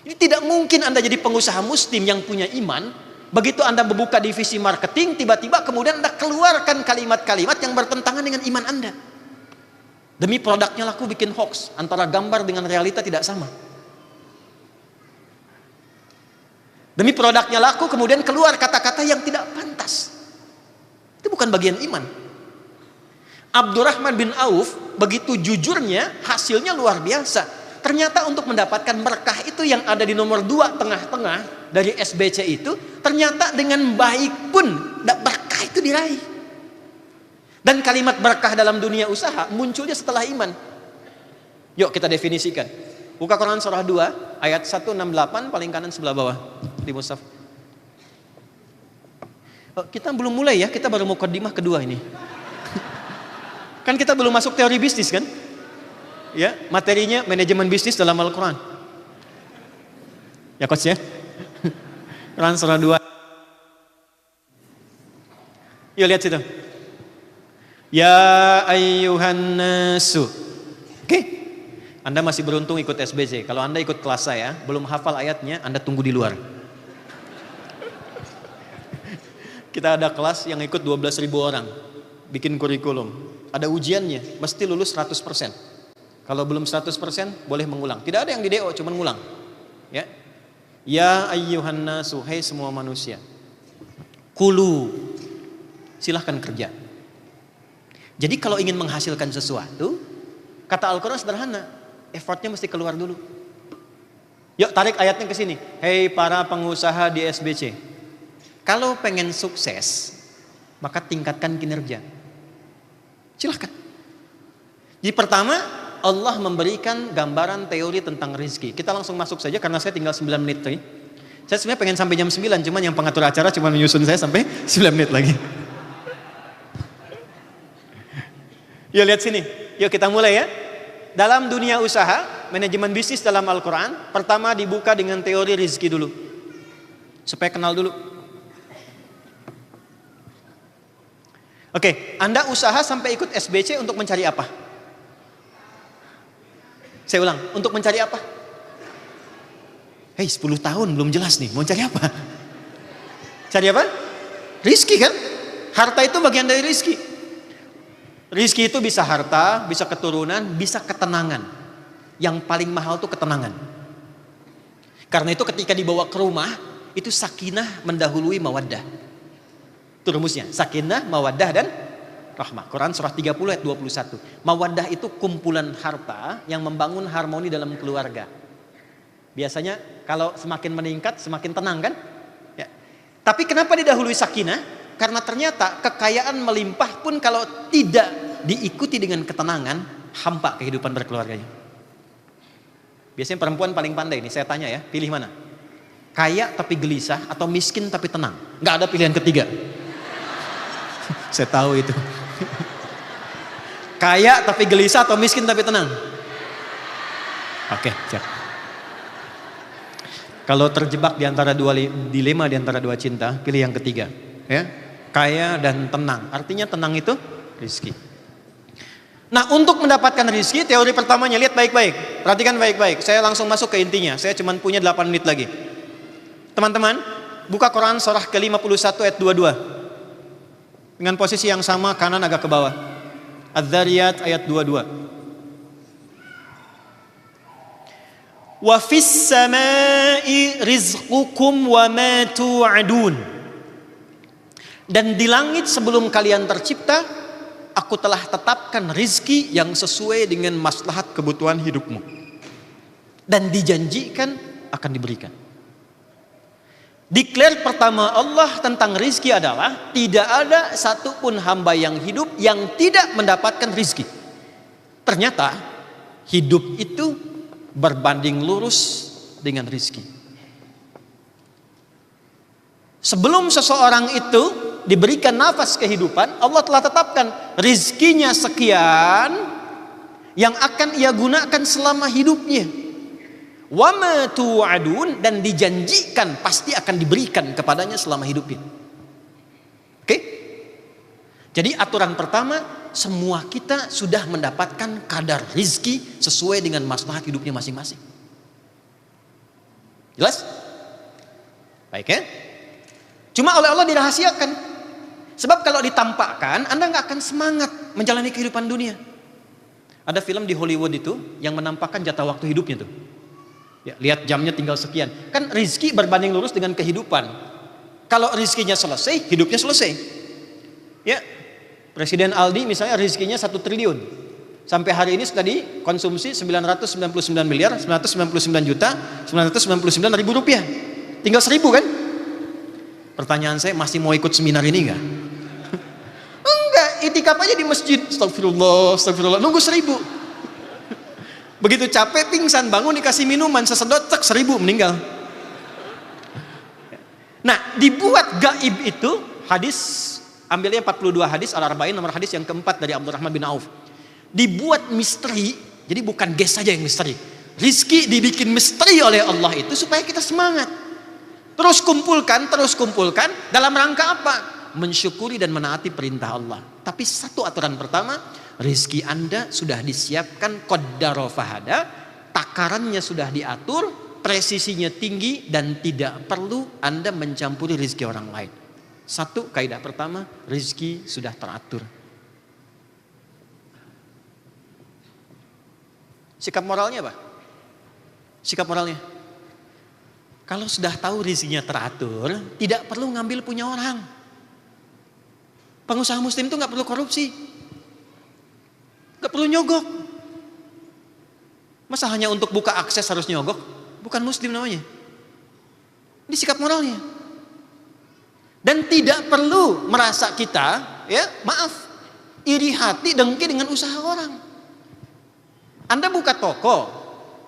Ini tidak mungkin Anda jadi pengusaha muslim yang punya iman, begitu Anda membuka divisi marketing, tiba-tiba kemudian Anda keluarkan kalimat-kalimat yang bertentangan dengan iman Anda. Demi produknya laku bikin hoax, antara gambar dengan realita tidak sama. Demi produknya laku, kemudian keluar kata-kata yang tidak pantas. Itu bukan bagian iman. Abdurrahman bin Auf begitu jujurnya, hasilnya luar biasa. Ternyata untuk mendapatkan berkah itu yang ada di nomor 2 tengah-tengah dari SBC itu, ternyata dengan baik pun berkah itu diraih. Dan kalimat berkah dalam dunia usaha munculnya setelah iman. Yuk kita definisikan. Buka Quran surah 2 ayat 168 paling kanan sebelah bawah di mushaf. Kita belum mulai ya, kita baru mukadimah kedua ini. Kan kita belum masuk teori bisnis kan? Ya, materinya manajemen bisnis dalam Al-Quran. Ya coach ya. Quran surah 2. Yuk lihat situ. Ya ayyuhan nasu. Oke. Anda masih beruntung ikut SBC. Kalau Anda ikut kelas saya, belum hafal ayatnya, Anda tunggu di luar. Kita ada kelas yang ikut 12.000 orang. Bikin kurikulum. Ada ujiannya, mesti lulus 100%. Kalau belum 100%, boleh mengulang. Tidak ada yang di DO, cuma ngulang. Ya. Ya ayyuhan nasu, hai semua manusia. Kulu. Silahkan kerja. Jadi kalau ingin menghasilkan sesuatu, kata Al-Quran sederhana. Effortnya mesti keluar dulu. Yuk tarik ayatnya ke sini. Hei para pengusaha di SBC. Kalau pengen sukses, maka tingkatkan kinerja. Silahkan. Jadi pertama, Allah memberikan gambaran teori tentang rezeki. Kita langsung masuk saja karena saya tinggal 9 menit tadi. Saya sebenarnya pengen sampai jam 9, cuman yang pengatur acara cuma menyusun saya sampai 9 menit lagi. Yuk lihat sini. Yuk kita mulai ya. Dalam dunia usaha, manajemen bisnis dalam Al-Quran, pertama dibuka dengan teori rezeki dulu. Supaya kenal dulu. Oke, Anda usaha sampai ikut SBC untuk mencari apa? Saya ulang, untuk mencari apa? Hei, 10 tahun belum jelas nih, mau cari apa? Cari apa? Rizki kan? Harta itu bagian dari rizki. Rizki itu bisa harta, bisa keturunan, bisa ketenangan. Yang paling mahal itu ketenangan. Karena itu ketika dibawa ke rumah, itu sakinah mendahului mawaddah. Itu rumusnya, sakinah, mawaddah, dan rahmah. Quran surah 30 ayat 21. Mawaddah itu kumpulan harta yang membangun harmoni dalam keluarga. Biasanya kalau semakin meningkat, semakin tenang kan? Ya. Tapi kenapa didahului sakinah? Karena ternyata kekayaan melimpah pun kalau tidak diikuti dengan ketenangan, hampa kehidupan berkeluarganya. Biasanya perempuan paling pandai nih, saya tanya ya, pilih mana? Kaya tapi gelisah atau miskin tapi tenang? Nggak ada pilihan ketiga. Saya tahu itu. Kaya tapi gelisah atau miskin tapi tenang? Oke, siap. Kalau terjebak di antara dua dilema di antara dua cinta, pilih yang ketiga, ya. Kaya dan tenang. Artinya tenang itu rizki. Nah, untuk mendapatkan rizki, teori pertamanya lihat baik-baik. Perhatikan baik-baik. Saya langsung masuk ke intinya. Saya cuma punya 8 menit lagi. Teman-teman, buka Quran surah ke-51 ayat 22. Dengan posisi yang sama, kanan agak ke bawah. Az-Zariyat ayat 22. Wa fis samai rizqukum wa ma tu'adun. Dan di langit sebelum kalian tercipta, aku telah tetapkan rizki yang sesuai dengan maslahat kebutuhan hidupmu. Dan dijanjikan akan diberikan. Declare pertama Allah tentang rizki adalah tidak ada satupun hamba yang hidup yang tidak mendapatkan rizki. Ternyata hidup itu berbanding lurus dengan rizki. Sebelum seseorang itu diberikan nafas kehidupan, Allah telah tetapkan rizkinya sekian yang akan ia gunakan selama hidupnya. Wa ma tu'adun, dan dijanjikan pasti akan diberikan kepadanya selama hidupnya. Oke? Jadi aturan pertama, semua kita sudah mendapatkan kadar rizki sesuai dengan maslahat hidupnya masing-masing. Jelas? Baik ya? Cuma oleh Allah dirahasiakan. Sebab kalau ditampakkan, Anda nggak akan semangat menjalani kehidupan dunia. Ada film di Hollywood itu yang menampakkan jatah waktu hidupnya tuh. Ya, lihat jamnya tinggal sekian. Kan rizki berbanding lurus dengan kehidupan. Kalau rizkinya selesai, hidupnya selesai. Ya, Presiden Aldi misalnya rizkinya 1 triliun. Sampai hari ini sudah dikonsumsi 999 miliar, 999 juta, 999 ribu rupiah. Tinggal 1000 kan? Pertanyaan saya, masih mau ikut seminar ini enggak? Enggak, itikaf aja di masjid. Astagfirullah, astagfirullah. Nunggu 1000. Begitu capek, pingsan, bangun dikasih minuman, sesedot, cek 1000 meninggal. Nah, dibuat gaib itu hadis, ambilnya 42 hadis Al-Arba'in, nomor hadis yang keempat dari Abdurrahman bin Auf. Dibuat misteri, jadi bukan guess saja yang misteri. Rizki dibikin misteri oleh Allah itu supaya kita semangat. Terus kumpulkan, dalam rangka apa? Mensyukuri dan menaati perintah Allah. Tapi satu aturan pertama, rizki Anda sudah disiapkan qaddara fahada, takarannya sudah diatur, presisinya tinggi dan tidak perlu Anda mencampuri rizki orang lain. Satu kaidah pertama, rizki sudah teratur. Sikap moralnya apa? Sikap moralnya, kalau sudah tahu rizkinya teratur, tidak perlu ngambil punya orang. Pengusaha muslim itu nggak perlu korupsi, nggak perlu nyogok. Masa hanya untuk buka akses harus nyogok? Bukan muslim namanya. Ini sikap moralnya. Dan tidak perlu merasa kita, ya maaf, iri hati dengki dengan usaha orang. Anda buka toko,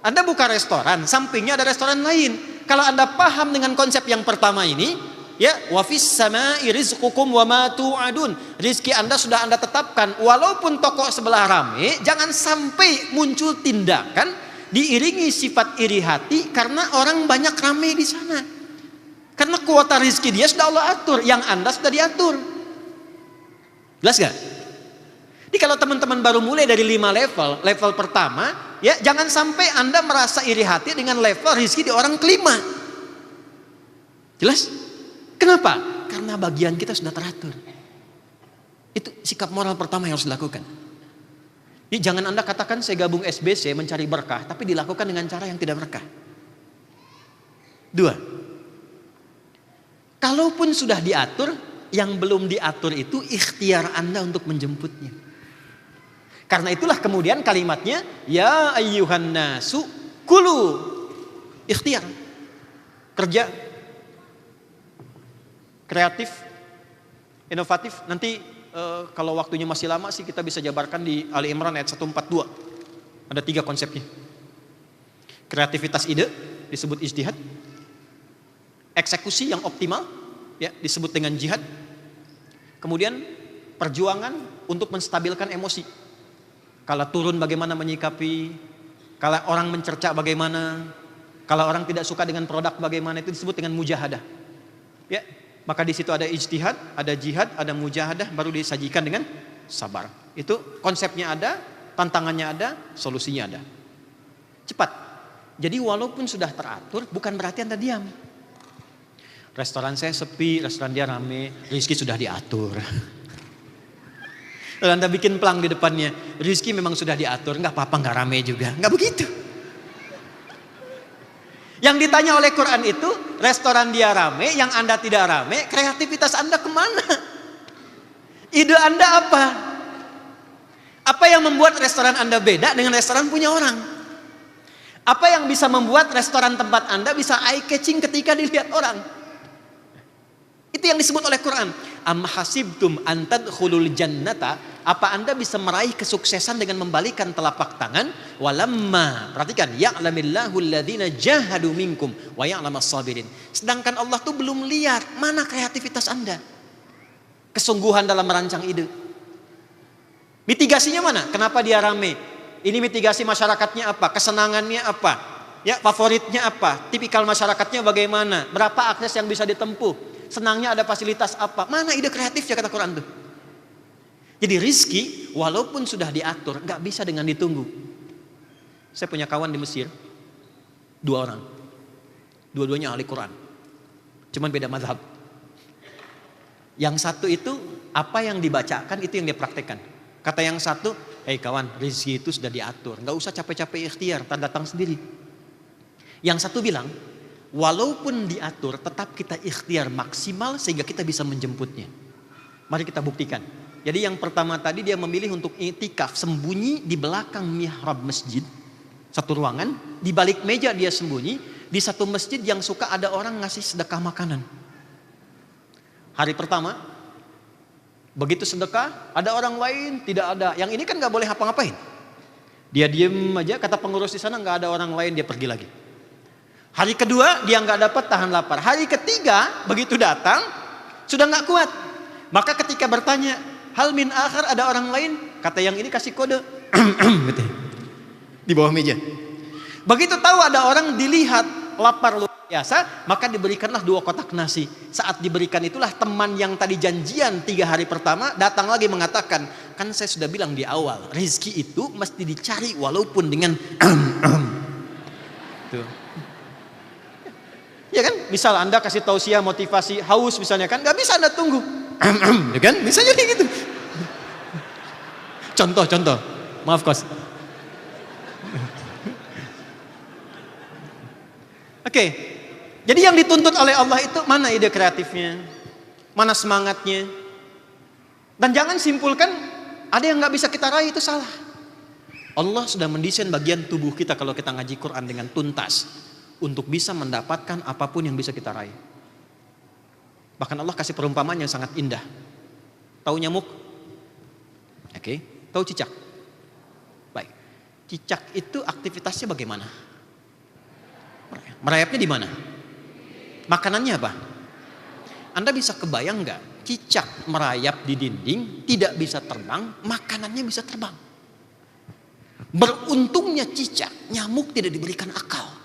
Anda buka restoran, sampingnya ada restoran lain. Kalau Anda paham dengan konsep yang pertama ini, ya, wa fis sama'i rizqukum wa ma tu'adun. Rizki Anda sudah Anda tetapkan. Walaupun toko sebelah rame, jangan sampai muncul tindakan diiringi sifat iri hati karena orang banyak rame di sana. Karena kuota rizki dia sudah Allah atur, yang Anda sudah diatur. Jelas gak? Jadi kalau teman-teman baru mulai dari 5 level pertama, ya jangan sampai Anda merasa iri hati dengan level rizki di orang kelima. Jelas? Kenapa? Karena bagian kita sudah teratur. Itu sikap moral pertama yang harus dilakukan. Jadi jangan Anda katakan saya gabung SBC mencari berkah, tapi dilakukan dengan cara yang tidak berkah. 2. Kalaupun sudah diatur, yang belum diatur itu ikhtiar Anda untuk menjemputnya. Karena itulah kemudian kalimatnya, ya ayyuhan nasu kulu, ikhtiar. Kerja, kreatif, inovatif. Nanti kalau waktunya masih lama sih kita bisa jabarkan di Ali Imran ayat 142. Ada 3 konsepnya. Kreativitas ide disebut ijtihad. Eksekusi yang optimal ya disebut dengan jihad. Kemudian perjuangan untuk menstabilkan emosi. Kalau turun bagaimana menyikapi, kalau orang mencerca bagaimana, kalau orang tidak suka dengan produk bagaimana, itu disebut dengan mujahadah. Ya. Maka di situ ada ijtihad, ada jihad, ada mujahadah, baru disajikan dengan sabar. Itu konsepnya ada, tantangannya ada, solusinya ada. Cepat. Jadi walaupun sudah teratur, bukan berarti Anda diam. Restoran saya sepi, restoran dia rame, rezeki sudah diatur. Lalu Anda bikin pelang di depannya, rezeki memang sudah diatur, nggak apa-apa nggak rame juga, nggak begitu. Yang ditanya oleh Quran itu, restoran dia rame, yang Anda tidak rame, kreativitas Anda kemana? Ide Anda apa? Apa yang membuat restoran Anda beda dengan restoran punya orang? Apa yang bisa membuat restoran tempat Anda bisa eye catching ketika dilihat orang? Itu yang disebut oleh Quran. Am hasibtum an tadkhulul jannata, apa Anda bisa meraih kesuksesan dengan membalikan telapak tangan? Walamma, perhatikan, ya'lamillahu alladhina jahadu minkum wa ya'lamas sabirin. Sedangkan Allah tuh belum lihat mana kreativitas Anda, kesungguhan dalam merancang ide. Mitigasinya mana? Kenapa dia rame? Ini mitigasi masyarakatnya apa? Kesenangannya apa? Ya, favoritnya apa? Tipikal masyarakatnya bagaimana? Berapa akses yang bisa ditempuh? Senangnya ada fasilitas apa? Mana ide kreatifnya kata Quran tuh? Jadi rizki walaupun sudah diatur, nggak bisa dengan ditunggu. Saya punya kawan di Mesir, 2 orang, dua-duanya ahli Quran, cuman beda mazhab. Yang satu itu apa yang dibacakan itu yang dia praktekkan. Kata yang satu, hei kawan, rizki itu sudah diatur, nggak usah capek-capek ikhtiar, datang sendiri. Yang satu bilang, walaupun diatur tetap kita ikhtiar maksimal sehingga kita bisa menjemputnya. Mari kita buktikan. Jadi yang pertama tadi dia memilih untuk i'tikaf sembunyi di belakang mihrab masjid. Satu ruangan, di balik meja dia sembunyi. Di satu masjid yang suka ada orang ngasih sedekah makanan. Hari pertama, begitu sedekah, ada orang lain tidak ada. Yang ini kan gak boleh apa-ngapain. Dia diem aja, kata pengurus di sana gak ada orang lain, dia pergi lagi. Hari kedua dia nggak dapat, tahan lapar. Hari ketiga begitu datang sudah nggak kuat. Maka ketika bertanya, hal min akhir, ada orang lain? Kata yang ini kasih kode gitu, di bawah meja. Begitu tahu ada orang dilihat lapar luar biasa, maka diberikanlah 2 kotak nasi. Saat diberikan itulah teman yang tadi janjian 3 hari pertama datang lagi mengatakan, kan saya sudah bilang di awal, rezeki itu mesti dicari walaupun dengan tuh. Ya kan, misal Anda kasih tausiah motivasi haus misalnya kan, nggak bisa Anda tunggu, ya kan, bisa jadi gitu. Contoh, maaf kos. Oke, jadi yang dituntut oleh Allah itu mana ide kreatifnya, mana semangatnya, dan jangan simpulkan ada yang nggak bisa kita raih, itu salah. Allah sudah mendesain bagian tubuh kita kalau kita ngaji Quran dengan tuntas. Untuk bisa mendapatkan apapun yang bisa kita raih. Bahkan Allah kasih perumpamaan yang sangat indah. Tahu nyamuk? Oke. Tahu cicak? Baik. Cicak itu aktivitasnya bagaimana? Merayapnya di mana? Makanannya apa? Anda bisa kebayang nggak? Cicak merayap di dinding, tidak bisa terbang, makanannya bisa terbang. Beruntungnya cicak, nyamuk tidak diberikan akal.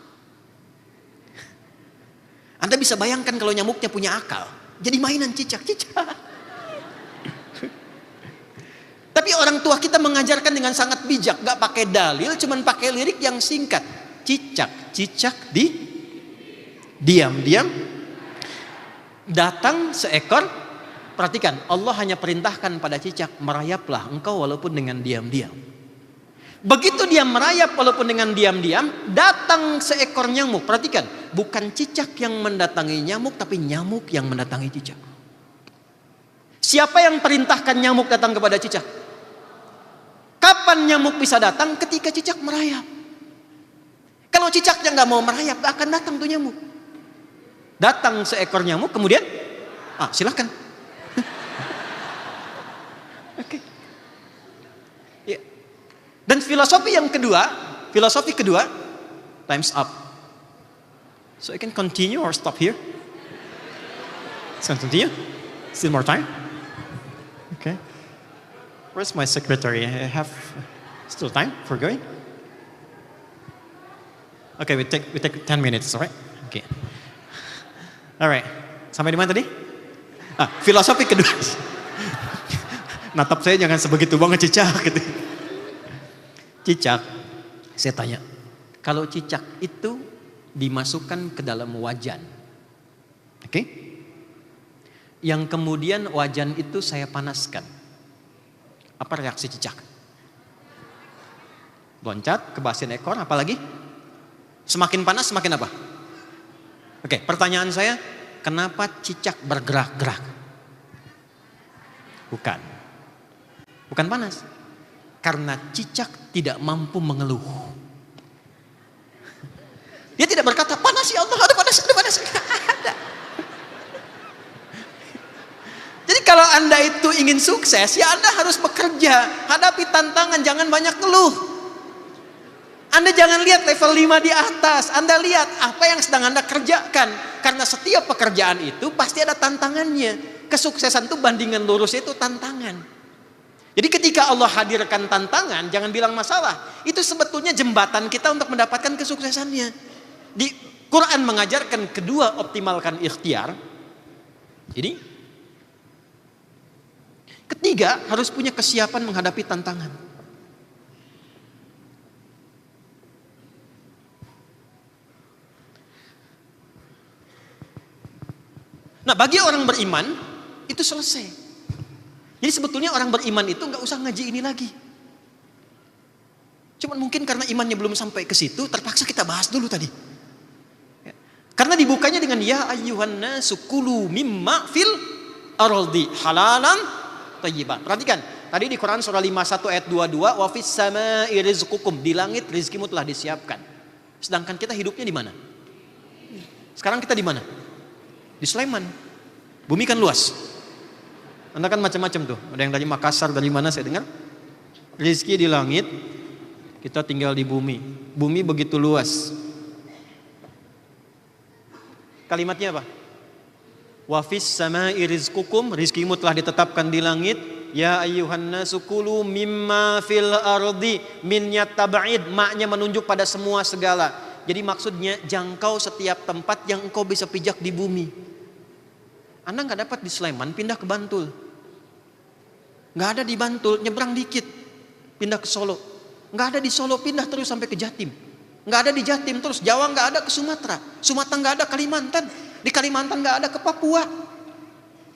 Anda bisa bayangkan kalau nyamuknya punya akal, jadi mainan cicak-cicak. Tapi orang tua kita mengajarkan dengan sangat bijak, gak pakai dalil, cuman pakai lirik yang singkat. Cicak-cicak diam-diam datang seekor. Perhatikan, Allah hanya perintahkan pada cicak, merayaplah engkau walaupun dengan diam-diam. Begitu dia merayap walaupun dengan diam-diam, datang seekor nyamuk. Perhatikan, bukan cicak yang mendatangi nyamuk, tapi nyamuk yang mendatangi cicak. Siapa yang perintahkan nyamuk datang kepada cicak? Kapan nyamuk bisa datang? Ketika cicak merayap. Kalau cicaknya nggak mau merayap, gak akan datang tuh nyamuk. Datang seekor nyamuk, kemudian, silakan. Oke. Ya. Dan filosofi kedua, time's up. So I can continue or stop here? Let's continue. Still more time? Okay. Where's my secretary? I have still time for going? Okay, we take 10 minutes, alright? Okay. Alright. Sampai di mana tadi? Filosofi kedua. Natap saya jangan sebegitu banget cicak gitu. Cicak, saya tanya, kalau cicak itu dimasukkan ke dalam wajan, oke? Yang kemudian wajan itu saya panaskan, apa reaksi cicak? Loncat, kebasin ekor, apalagi? Semakin panas, semakin apa? Oke, pertanyaan saya, kenapa cicak bergerak-gerak? Bukan panas. Karena cicak tidak mampu mengeluh. Dia tidak berkata, panas ya Allah, ada panas. Ada. Jadi kalau Anda itu ingin sukses, ya Anda harus bekerja. Hadapi tantangan, jangan banyak ngeluh. Anda jangan lihat level 5 di atas. Anda lihat apa yang sedang Anda kerjakan. Karena setiap pekerjaan itu pasti ada tantangannya. Kesuksesan itu bandingan lurus itu tantangan. Jadi ketika Allah hadirkan tantangan, jangan bilang masalah. Itu sebetulnya jembatan kita untuk mendapatkan kesuksesannya. Di Quran mengajarkan kedua, optimalkan ikhtiar. Jadi ketiga, harus punya kesiapan menghadapi tantangan. Nah, bagi orang beriman itu selesai. Jadi sebetulnya orang beriman itu nggak usah ngaji ini lagi. Cuman mungkin karena imannya belum sampai ke situ, terpaksa kita bahas dulu tadi. dibukanya dengan ya ayyuhan nasu kulu mimma fil ardi halalan thayyiban. Perhatikan, tadi di Quran surah 51 ayat 22, wa fis samai rizqukum, di langit rizkimu telah disiapkan. Sedangkan kita hidupnya di mana? Sekarang kita di mana? Di Sleman. Bumi kan luas. Anda kan macam-macam tuh. Ada yang dari Makassar, dari mana saya dengar? Rizki di langit, kita tinggal di bumi. Bumi begitu luas. Kalimatnya apa? Wa fis samai rizqukum, rizkimu telah ditetapkan di langit. Ya ayyuhan nasu kulu mimma fil ardi min yataba'id, maknya menunjuk pada semua segala. Jadi maksudnya jangkau setiap tempat yang engkau bisa pijak di bumi. Anda nggak dapat di Sleman, pindah ke Bantul. Nggak ada di Bantul, nyebrang dikit, pindah ke Solo. Nggak ada di Solo, pindah terus sampai ke Jatim. Nggak ada di Jatim terus, Jawa nggak ada ke Sumatera. Sumatera nggak ada Kalimantan. Di Kalimantan nggak ada ke Papua.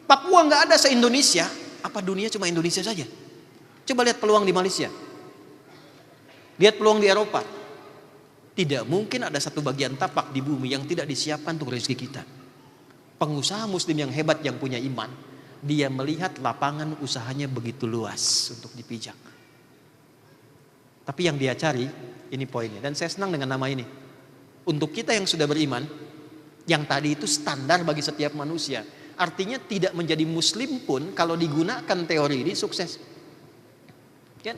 Papua nggak ada se-Indonesia. Apa dunia cuma Indonesia saja? Coba lihat peluang di Malaysia. Lihat peluang di Eropa. Tidak mungkin ada satu bagian tapak di bumi yang tidak disiapkan untuk rezeki kita. Pengusaha muslim yang hebat yang punya iman, dia melihat lapangan usahanya begitu luas untuk dipijak. Tapi yang dia cari, ini poinnya. Dan saya senang dengan nama ini. Untuk kita yang sudah beriman, yang tadi itu standar bagi setiap manusia. Artinya tidak menjadi muslim pun kalau digunakan teori ini sukses. Kan?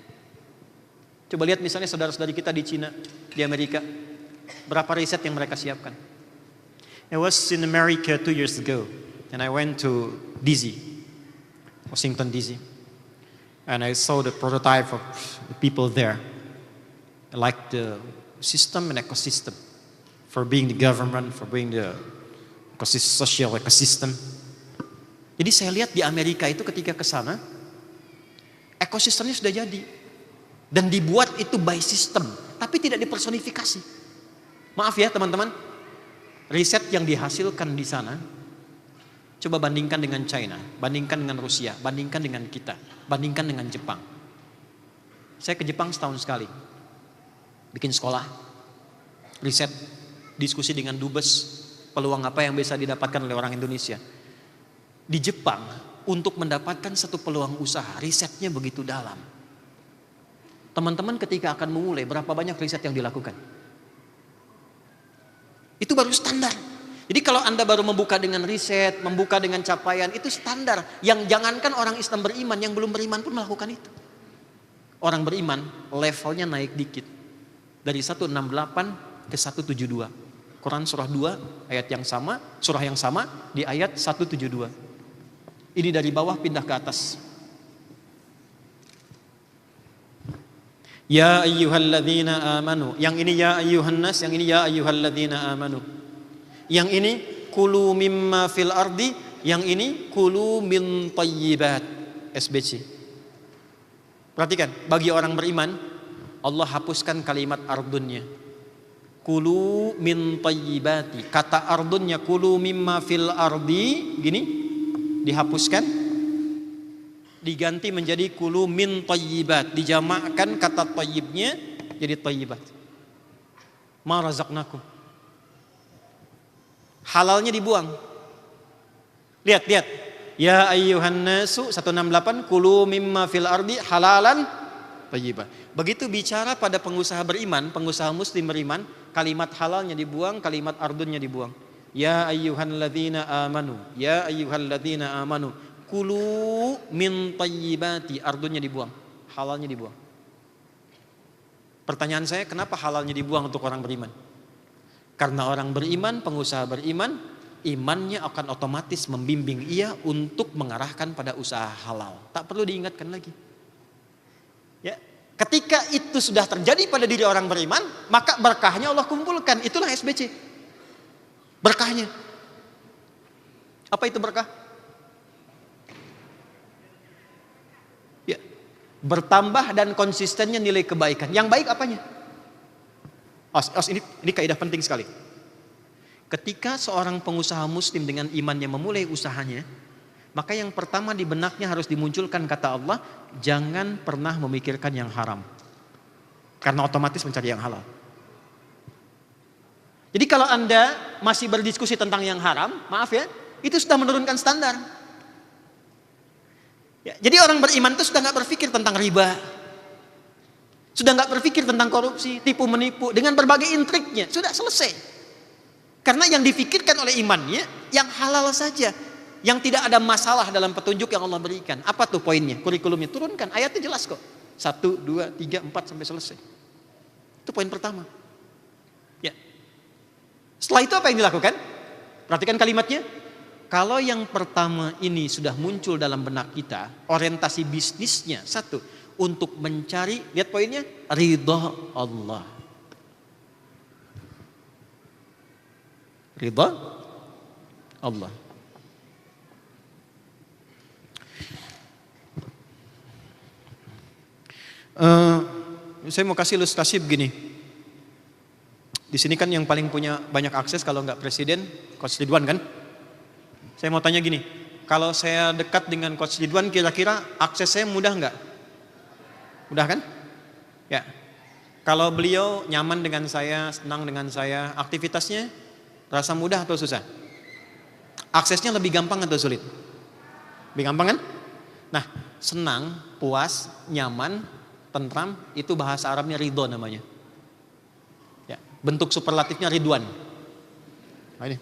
Coba lihat misalnya saudara-saudari kita di Cina, di Amerika. Berapa riset yang mereka siapkan. I was in America 2 years ago. And I went to DC, Washington DC. And I saw the prototype of the people there. I like the system and ecosystem. For being the government, for being the social ecosystem. Jadi saya lihat di Amerika itu ketika ke sana, ekosistemnya sudah jadi. Dan dibuat itu by system, tapi tidak dipersonifikasi. Maaf ya teman-teman, riset yang dihasilkan di sana, coba bandingkan dengan China, bandingkan dengan Rusia, bandingkan dengan kita, bandingkan dengan Jepang. Saya ke Jepang setahun sekali, bikin sekolah, riset, diskusi dengan dubes, peluang apa yang bisa didapatkan oleh orang Indonesia. Di Jepang, untuk mendapatkan satu peluang usaha, risetnya begitu dalam. Teman-teman ketika akan memulai, berapa banyak riset yang dilakukan? Itu baru standar. Jadi kalau Anda baru membuka dengan riset, membuka dengan capaian, itu standar. Yang jangankan orang Islam beriman, yang belum beriman pun melakukan itu. Orang beriman, levelnya naik dikit. Dari 168 ke 172. Quran surah 2 ayat yang sama, surah yang sama di ayat 172. Ini dari bawah pindah ke atas. Ya ayyuhalladzina amanu. Yang ini ya ayyuhan nas, yang ini ya ayyuhalladzina amanu. Yang ini kulu mimma fil ardi, yang ini kulu min thayyibat. SBC. Perhatikan, bagi orang beriman Allah hapuskan kalimat ardunnya. Kulu min tayyibati. Kata ardunnya kulu mimma fil ardi, gini, dihapuskan, diganti menjadi kulu min tayyibat. Dijamakkan kata tayyibnya jadi tayyibat. Ma razaqnakum. Halalnya dibuang. Lihat. Ya ayyuhan nasu 168 kulu mimma fil ardi halalan tayyibat. Begitu bicara pada pengusaha beriman, pengusaha muslim beriman, kalimat halalnya dibuang, kalimat ardunnya dibuang. Ya ayyuhalladzina amanu, ya ayyuhalladzina amanu, kulu min tayyibati, ardunnya dibuang, halalnya dibuang. Pertanyaan saya, kenapa halalnya dibuang untuk orang beriman? Karena orang beriman, pengusaha beriman, imannya akan otomatis membimbing ia untuk mengarahkan pada usaha halal. Tak perlu diingatkan lagi. Ya, ketika itu sudah terjadi pada diri orang beriman, maka berkahnya Allah kumpulkan. Itulah SBC. Berkahnya. Apa itu berkah? Ya, bertambah dan konsistennya nilai kebaikan. Yang baik apanya? Ini kaidah penting sekali. Ketika seorang pengusaha muslim dengan imannya memulai usahanya, maka yang pertama di benaknya harus dimunculkan kata Allah, jangan pernah memikirkan yang haram. Karena otomatis mencari yang halal. Jadi kalau Anda masih berdiskusi tentang yang haram, maaf ya, itu sudah menurunkan standar. Ya, jadi orang beriman itu sudah nggak berpikir tentang riba, sudah nggak berpikir tentang korupsi, tipu menipu dengan berbagai intriknya, sudah selesai. Karena yang difikirkan oleh imannya yang halal saja, yang tidak ada masalah dalam petunjuk yang Allah berikan. Apa tuh poinnya? Kurikulumnya turunkan, ayatnya jelas kok. 1, 2, 3, 4 sampai selesai. Itu poin pertama. Ya. Setelah itu apa yang dilakukan? Perhatikan kalimatnya. Kalau yang pertama ini sudah muncul dalam benak kita, orientasi bisnisnya satu, untuk mencari, lihat poinnya, ridha Allah. Ridha Allah. Saya mau kasih ilustrasi begini. Di sini kan yang paling punya banyak akses kalau nggak presiden, Coach Ridwan kan? Saya mau tanya gini, kalau saya dekat dengan Coach Ridwan, kira-kira akses saya mudah nggak? Mudah kan? Ya. Kalau beliau nyaman dengan saya, senang dengan saya, aktivitasnya rasa mudah atau susah? Aksesnya lebih gampang atau sulit? Lebih gampang kan? Nah, senang, puas, nyaman, tentram, itu bahasa Arabnya ridho namanya. Ya, bentuk superlatifnya ridwan. Nah, ini.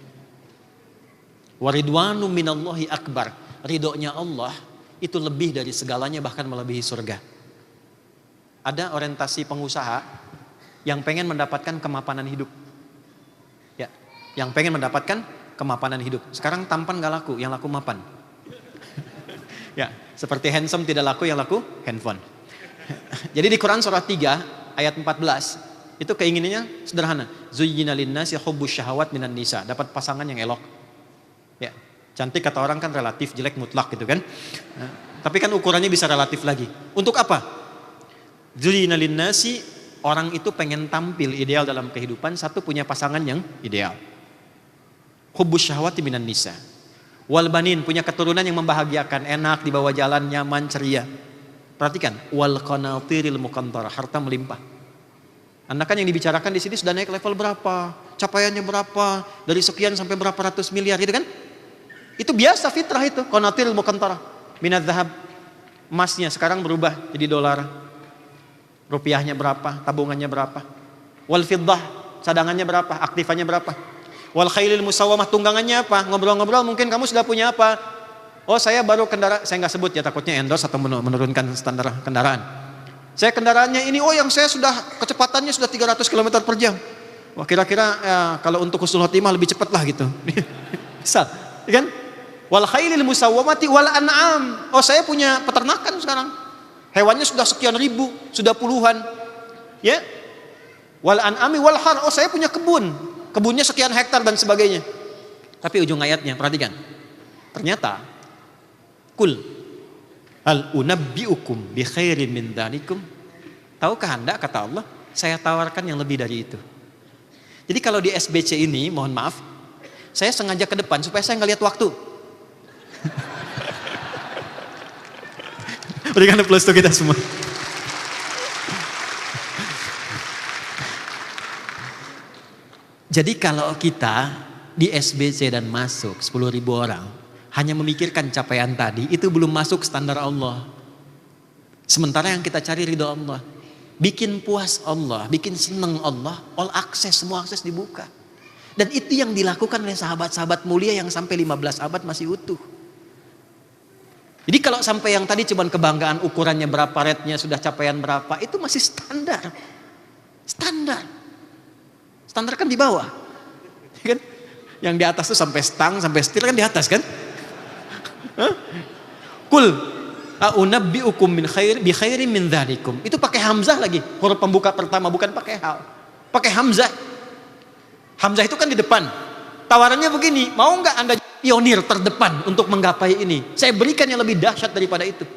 Waridwanu minallahi akbar. Ridhonya Allah itu lebih dari segalanya, bahkan melebihi surga. Ada orientasi pengusaha yang pengen mendapatkan kemapanan hidup. Ya, yang pengen mendapatkan kemapanan hidup. Sekarang tampan gak laku, yang laku mapan. Ya, seperti handsome tidak laku, yang laku handphone. Jadi di Quran surah 3 ayat 14 itu keinginannya sederhana. Zuyyina linnasi hubbus syahawat minan nisa. Dapat pasangan yang elok. Ya, cantik kata orang kan relatif, jelek mutlak gitu kan. Tapi kan ukurannya bisa relatif lagi. Untuk apa? Zuyyina linnasi, orang itu pengen tampil ideal dalam kehidupan, satu punya pasangan yang ideal. Hubbus syahawati minan nisa. Wal banin, punya keturunan yang membahagiakan, enak dibawa jalan, nyaman, ceria. Perhatikan, wal qanatiril muqantarah, harta melimpah. Anda kan yang dibicarakan di sini sudah naik level berapa, capaiannya berapa, dari sekian sampai berapa ratus miliar, gitu kan? Itu biasa fitrah itu, qanatiril muqantarah. Minadz zahab, emasnya sekarang berubah jadi dolar. Rupiahnya berapa, tabungannya berapa. Wal fiddah, cadangannya berapa, aktifannya berapa. Wal khailil musawwamah, tunggangannya apa? Ngobrol-ngobrol mungkin kamu sudah punya apa? Oh, saya baru kendaraan, saya nggak sebut ya, takutnya endorse atau menurunkan standar kendaraan. Saya kendaraannya ini, oh yang saya sudah kecepatannya sudah 300 km per jam. Wah, kira-kira ya, kalau untuk husnul khotimah lebih cepat lah gitu. Bisa, kan? Wal khailil musawwamati wal an'am. Oh, saya punya peternakan sekarang. Hewannya sudah sekian ribu, sudah puluhan. Ya. Wal an'ami wal har. Oh, saya punya kebun. Kebunnya sekian hektar dan sebagainya. Tapi ujung ayatnya, perhatikan. Ternyata kul hal unabbiukum bi khairin min dzalikum. Tahukah Anda, kata Allah, saya tawarkan yang lebih dari itu. Jadi kalau di SBC ini, mohon maaf, saya sengaja ke depan supaya saya nggak lihat waktu. Berikan aplaus untuk kita semua. Jadi kalau kita di SBC dan masuk 10.000 orang, hanya memikirkan capaian tadi, itu belum masuk standar Allah. Sementara yang kita cari ridho Allah. Bikin puas Allah, bikin seneng Allah, all akses, semua akses dibuka. Dan itu yang dilakukan oleh sahabat-sahabat mulia yang sampai 15 abad masih utuh. Jadi kalau sampai yang tadi cuma kebanggaan ukurannya berapa, rate-nya sudah capaian berapa, itu masih standar. Standar. Standar kan di bawah. Kan? Yang di atas tuh sampai stang, sampai setir kan di atas kan? Kul a'unabbiukum min khair bi khairin min dzalikum. Itu pakai hamzah lagi, huruf pembuka pertama, bukan pakai hal. Pakai hamzah. Hamzah itu kan di depan. Tawarannya begini, mau nggak Anda pionir terdepan untuk menggapai ini? Saya berikan yang lebih dahsyat daripada itu.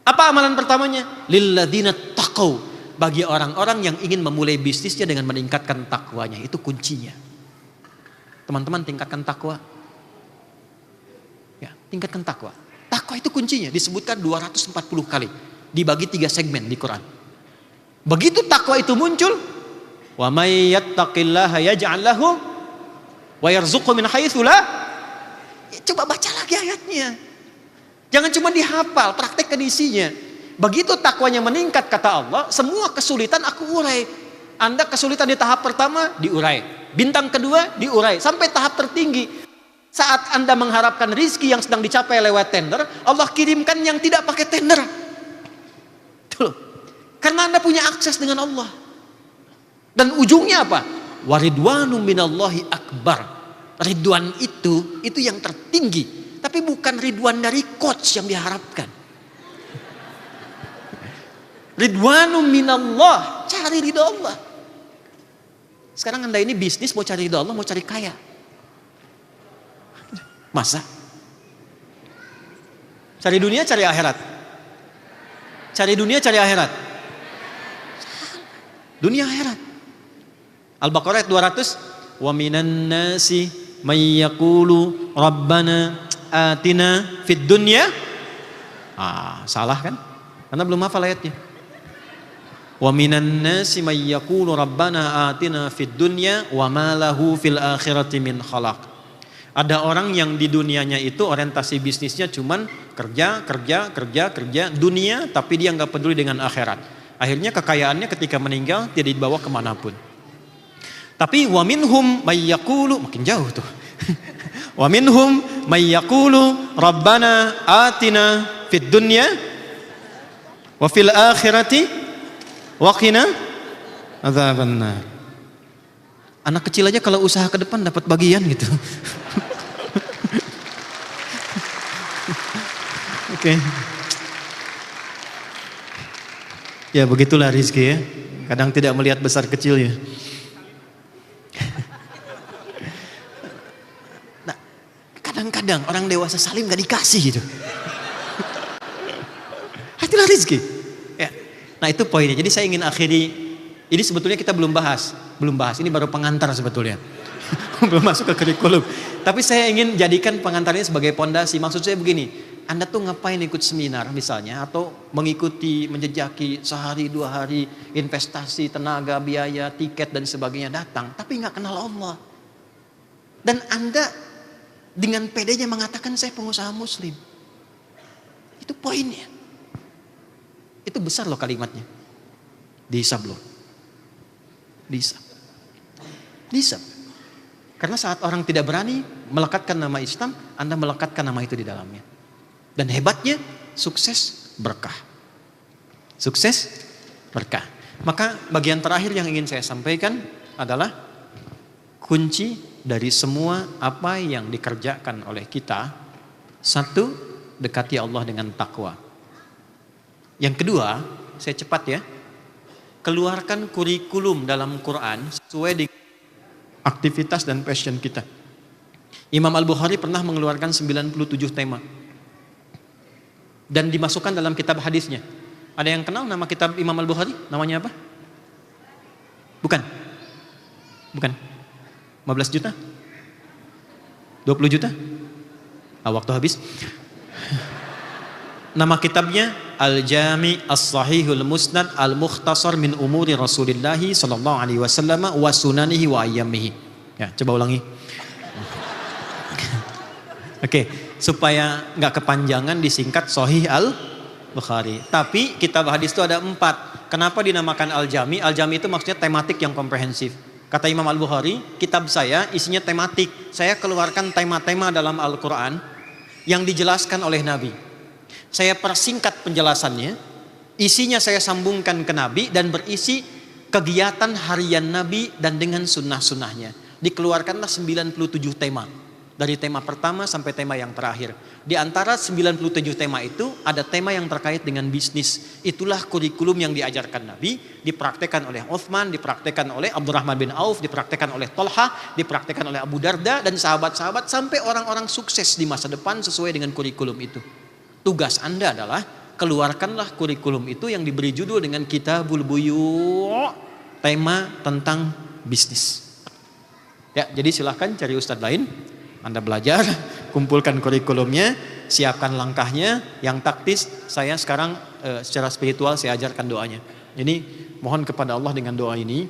Apa amalan pertamanya? Lilladzina taqau, bagi orang-orang yang ingin memulai bisnisnya dengan meningkatkan takwanya. Itu kuncinya. Teman-teman, tingkatkan takwa. Ya, tingkatkan takwa. Takwa itu kuncinya, disebutkan 240 kali, dibagi 3 segmen di Quran. Begitu takwa itu muncul, Wa may yattaqillaha yaj'al lahu wa yarzuqhu min haitsu la. Coba baca lagi ayatnya. Jangan cuma dihafal, praktekkan isinya. Begitu takwanya meningkat kata Allah, semua kesulitan aku urai. Anda kesulitan di tahap pertama diurai, bintang kedua diurai, sampai tahap tertinggi. Saat Anda mengharapkan rizki yang sedang dicapai lewat tender, Allah kirimkan yang tidak pakai tender. Tuh. Karena Anda punya akses dengan Allah. Dan ujungnya apa? Waridwanu minallahi akbar. Ridwan itu yang tertinggi. Tapi bukan ridwan dari coach yang diharapkan. Ridwanu minallah, cari ridho Allah. Sekarang Anda ini bisnis mau cari ridho Allah, mau cari kaya. Masa? Cari dunia, cari akhirat. Cari dunia, cari akhirat. Dunia akhirat. Al-Baqarah ayat 200. Wa minan nasi may yaqulu rabbana atina fid dunya. Salah kan? Karena belum hafal ayatnya. Wa minan nasi may yaqulu rabbana atina fid dunya wa ma lahu fil akhirati min khalaq. Ada orang yang di dunianya itu orientasi bisnisnya cuman kerja dunia, tapi dia nggak peduli dengan akhirat. Akhirnya kekayaannya ketika meninggal tidak dibawa kemanapun. Tapi wa minhum may yaqulu, makin jauh tuh. Wa minhum may yaqulu rabbana atina fid dunya wa fil akhirati waqina adzabannar. Anak kecil aja kalau usaha ke depan dapat bagian gitu. Oke. Ya begitulah rizki ya. Kadang tidak melihat besar kecilnya. Nah, kadang-kadang orang dewasa salim gak dikasih gitu. Itulah rizki. Ya. Nah itu poinnya. Jadi saya ingin akhiri. Ini sebetulnya kita belum bahas. Ini baru pengantar sebetulnya. Belum masuk ke kurikulum. Tapi saya ingin jadikan pengantarnya sebagai pondasi. Maksud saya begini. Anda tuh ngapain ikut seminar misalnya. Atau mengikuti, menjejaki sehari, 2 hari. Investasi, tenaga, biaya, tiket dan sebagainya datang. Tapi gak kenal Allah. Dan Anda dengan pedenya mengatakan saya pengusaha muslim. Itu poinnya. Itu besar loh kalimatnya. Dihisab loh. Dihisab. Karena saat orang tidak berani melekatkan nama Islam, Anda melekatkan nama itu di dalamnya. Dan hebatnya, sukses berkah. Sukses berkah. Maka bagian terakhir yang ingin saya sampaikan adalah kunci dari semua apa yang dikerjakan oleh kita. 1, dekati Allah dengan takwa. Yang kedua, saya cepat ya. Keluarkan kurikulum dalam Quran sesuai dengan aktivitas dan passion kita. Imam Al-Bukhari pernah mengeluarkan 97 tema. Dan dimasukkan dalam kitab hadisnya. Ada yang kenal nama kitab Imam Al-Bukhari? Namanya apa? Bukan. 15 juta? 20 juta? Waktu habis. Nama kitabnya Al-Jami' As-Sahihul Musnad Al-Mukhtasar min Umuri Rasulillahi sallallahu alaihi wasallam wa sunanihi wa ayyamihi. Ya, coba ulangi. Oke, supaya nggak kepanjangan disingkat Sahih Al-Bukhari. Tapi kitab hadis itu ada 4. Kenapa dinamakan Al-Jami'? Al-Jami' itu maksudnya tematik yang komprehensif. Kata Imam Al-Bukhari, kitab saya isinya tematik. Saya keluarkan tema-tema dalam Al-Quran yang dijelaskan oleh Nabi. Saya persingkat penjelasannya, isinya saya sambungkan ke Nabi dan berisi kegiatan harian Nabi dan dengan sunnah-sunnahnya. Dikeluarkanlah 97 tema. Dari tema pertama sampai tema yang terakhir. Di antara 97 tema itu ada tema yang terkait dengan bisnis. Itulah kurikulum yang diajarkan Nabi, dipraktekkan oleh Uthman, dipraktekkan oleh Abdurrahman bin Auf, dipraktekkan oleh Tolha, dipraktekkan oleh Abu Darda dan sahabat-sahabat sampai orang-orang sukses di masa depan sesuai dengan kurikulum itu. Tugas Anda adalah keluarkanlah kurikulum itu yang diberi judul dengan Kitabul Buyu', tema tentang bisnis. Ya, jadi silahkan cari ustadz lain. Anda belajar, kumpulkan kurikulumnya, siapkan langkahnya. Yang taktis, saya sekarang secara spiritual saya ajarkan doanya. Jadi mohon kepada Allah dengan doa ini,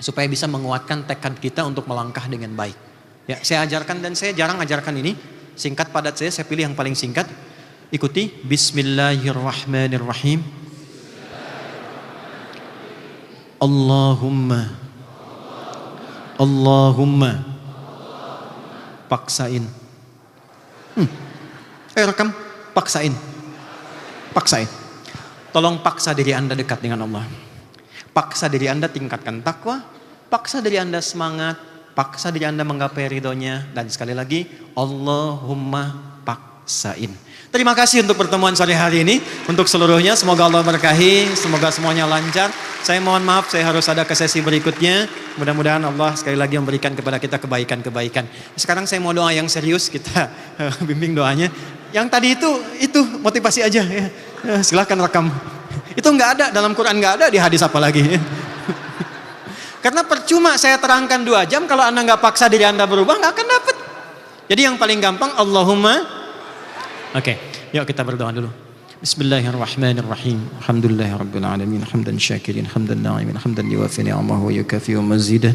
supaya bisa menguatkan tekad kita untuk melangkah dengan baik. Ya, saya ajarkan dan saya jarang ajarkan ini. Singkat padat saya pilih yang paling singkat. Ikuti. Bismillahirrahmanirrahim. Allahumma paksain. Rekam, paksain. Tolong paksa diri Anda dekat dengan Allah. Paksa diri Anda tingkatkan takwa, paksa diri Anda semangat, paksa diri Anda menggapai ridhonya, dan sekali lagi, Allahumma paksain. Terima kasih untuk pertemuan sore hari ini, untuk seluruhnya, semoga Allah berkahi, semoga semuanya lancar. Saya mohon maaf, saya harus ada ke sesi berikutnya. Mudah-mudahan Allah sekali lagi memberikan kepada kita kebaikan-kebaikan. Sekarang saya mau doa yang serius, kita bimbing doanya. Yang tadi itu motivasi aja ya. Silahkan rekam. Itu nggak ada dalam Quran, nggak ada di hadis apalagi. Karena percuma saya terangkan 2 jam kalau Anda nggak paksa diri Anda berubah, nggak akan dapat. Jadi yang paling gampang Allahumma. Oke, yuk kita berdoa dulu. Bismillahirrahmanirrahim. Alhamdulillahirabbil alamin. Hamdan syakirin, hamdan na'imin, hamdan yuwafi ni'amahu wa yukafi wa mazidah.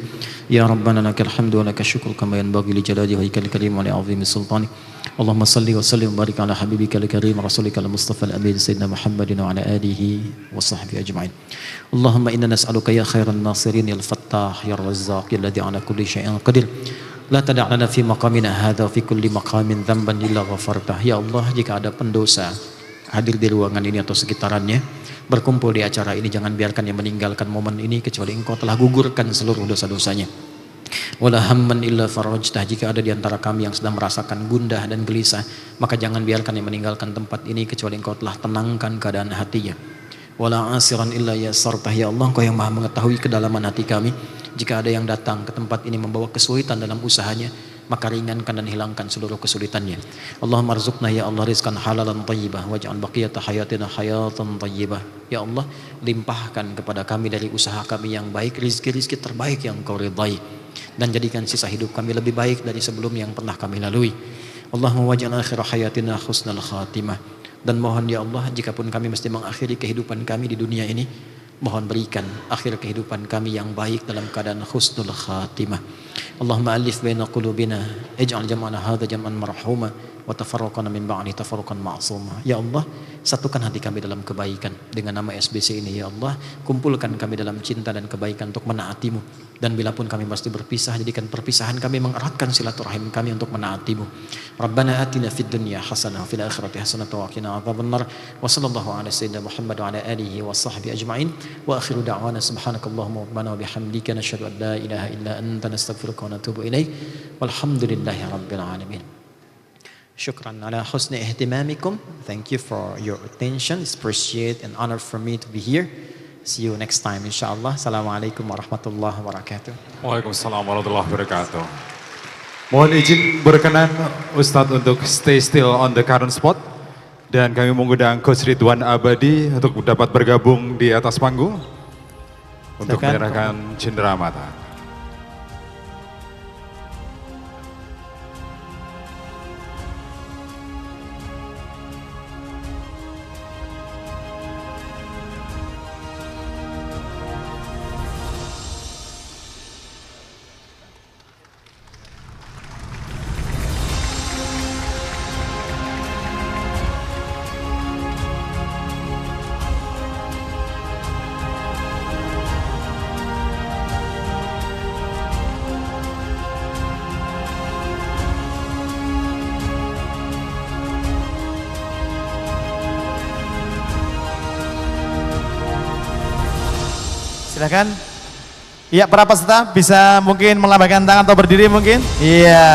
Ya Rabbana lakal hamdu wa lakal syukru kama yanbaghi li jalali wajhikal karim wa li 'azimi sultanik. Allahumma salli wa sallim wa barik ala habibikal karim rasulikal mustafa al-amin sayyidina Muhammadin wa ala alihi wa sahbihi ajma'in. Allahumma inna nas'aluka ya khairan nasirin ya al-fattah ya ar-razzaq ya alladhi ala kulli syai'in qadir. La tada' lana fi maqamina hadha fi kulli maqamin dhanban illa ghafartah. Ya Allah, jika ada pendosa hadir di ruangan ini atau sekitarannya, berkumpul di acara ini, jangan biarkan yang meninggalkan momen ini kecuali Engkau telah gugurkan seluruh dosa-dosanya. Wala hamman illa farajtah. Jika ada di antara kami yang sedang merasakan gundah dan gelisah, maka jangan biarkan yang meninggalkan tempat ini kecuali Engkau telah tenangkan keadaan hatinya. Wala asiran illa yasartah. Ya Allah, Engkau yang maha mengetahui kedalaman hati kami. Jika ada yang datang ke tempat ini membawa kesulitan dalam usahanya, maka ringankan dan hilangkan seluruh kesulitannya. Allahumma arzuqna ya Allah rizqan halalan thayyibah waj'al baqiyata hayatina hayatan thayyibah. Ya Allah, limpahkan kepada kami dari usaha kami yang baik rizki-rizki terbaik yang Kau ridhai, dan jadikan sisa hidup kami lebih baik dari sebelum yang pernah kami lalui. Allahumma waj'al akhir hayatina husnal khatimah. Dan mohon ya Allah, jikapun kami mesti mengakhiri kehidupan kami di dunia ini, mohon berikan akhir kehidupan kami yang baik dalam keadaan husnul khatimah. Allahumma alif baina qulubina, ij'al jam'ana hadza jam'an marhuma wa tafarraqana min ba'di tafarruqan ma'suma. Ya Allah, satukan hati kami dalam kebaikan dengan nama SBC ini. Ya Allah, kumpulkan kami dalam cinta dan kebaikan untuk menaati-Mu. Dan bila pun kami pasti berpisah, jadikan perpisahan kami mengeratkan silaturahim kami untuk menaati-Mu. Rabbana atina fid dunya hasanah wa fil akhirati hasanah wa qina adzabannar. Wa sallallahu ala sayyidina Muhammad wa ala alihi wa sahbihi ajma'in. Wa akhiru da'wana subhanakallahumma rabbana wa bihamdika nasyhadu an la ilaha illa anta nastaghfiruka wa natubu ilaik. Walhamdulillahi rabbil alamin. Syukran ala husni ihtimamikum. Thank you for your attention. It's appreciated and honored for me to be here. See you next time insyaallah. Assalamualaikum warahmatullahi wabarakatuh. Waalaikumsalam warahmatullahi wabarakatuh. Mohon izin berkenan Ustadz untuk stay still on the current spot. Dan kami mengundang Coach Ridwan Abadi untuk dapat bergabung di atas panggung untuk menyerahkan cindera mata. Silakan. Iya, para peserta bisa mungkin melambaikan tangan atau berdiri mungkin. Iya.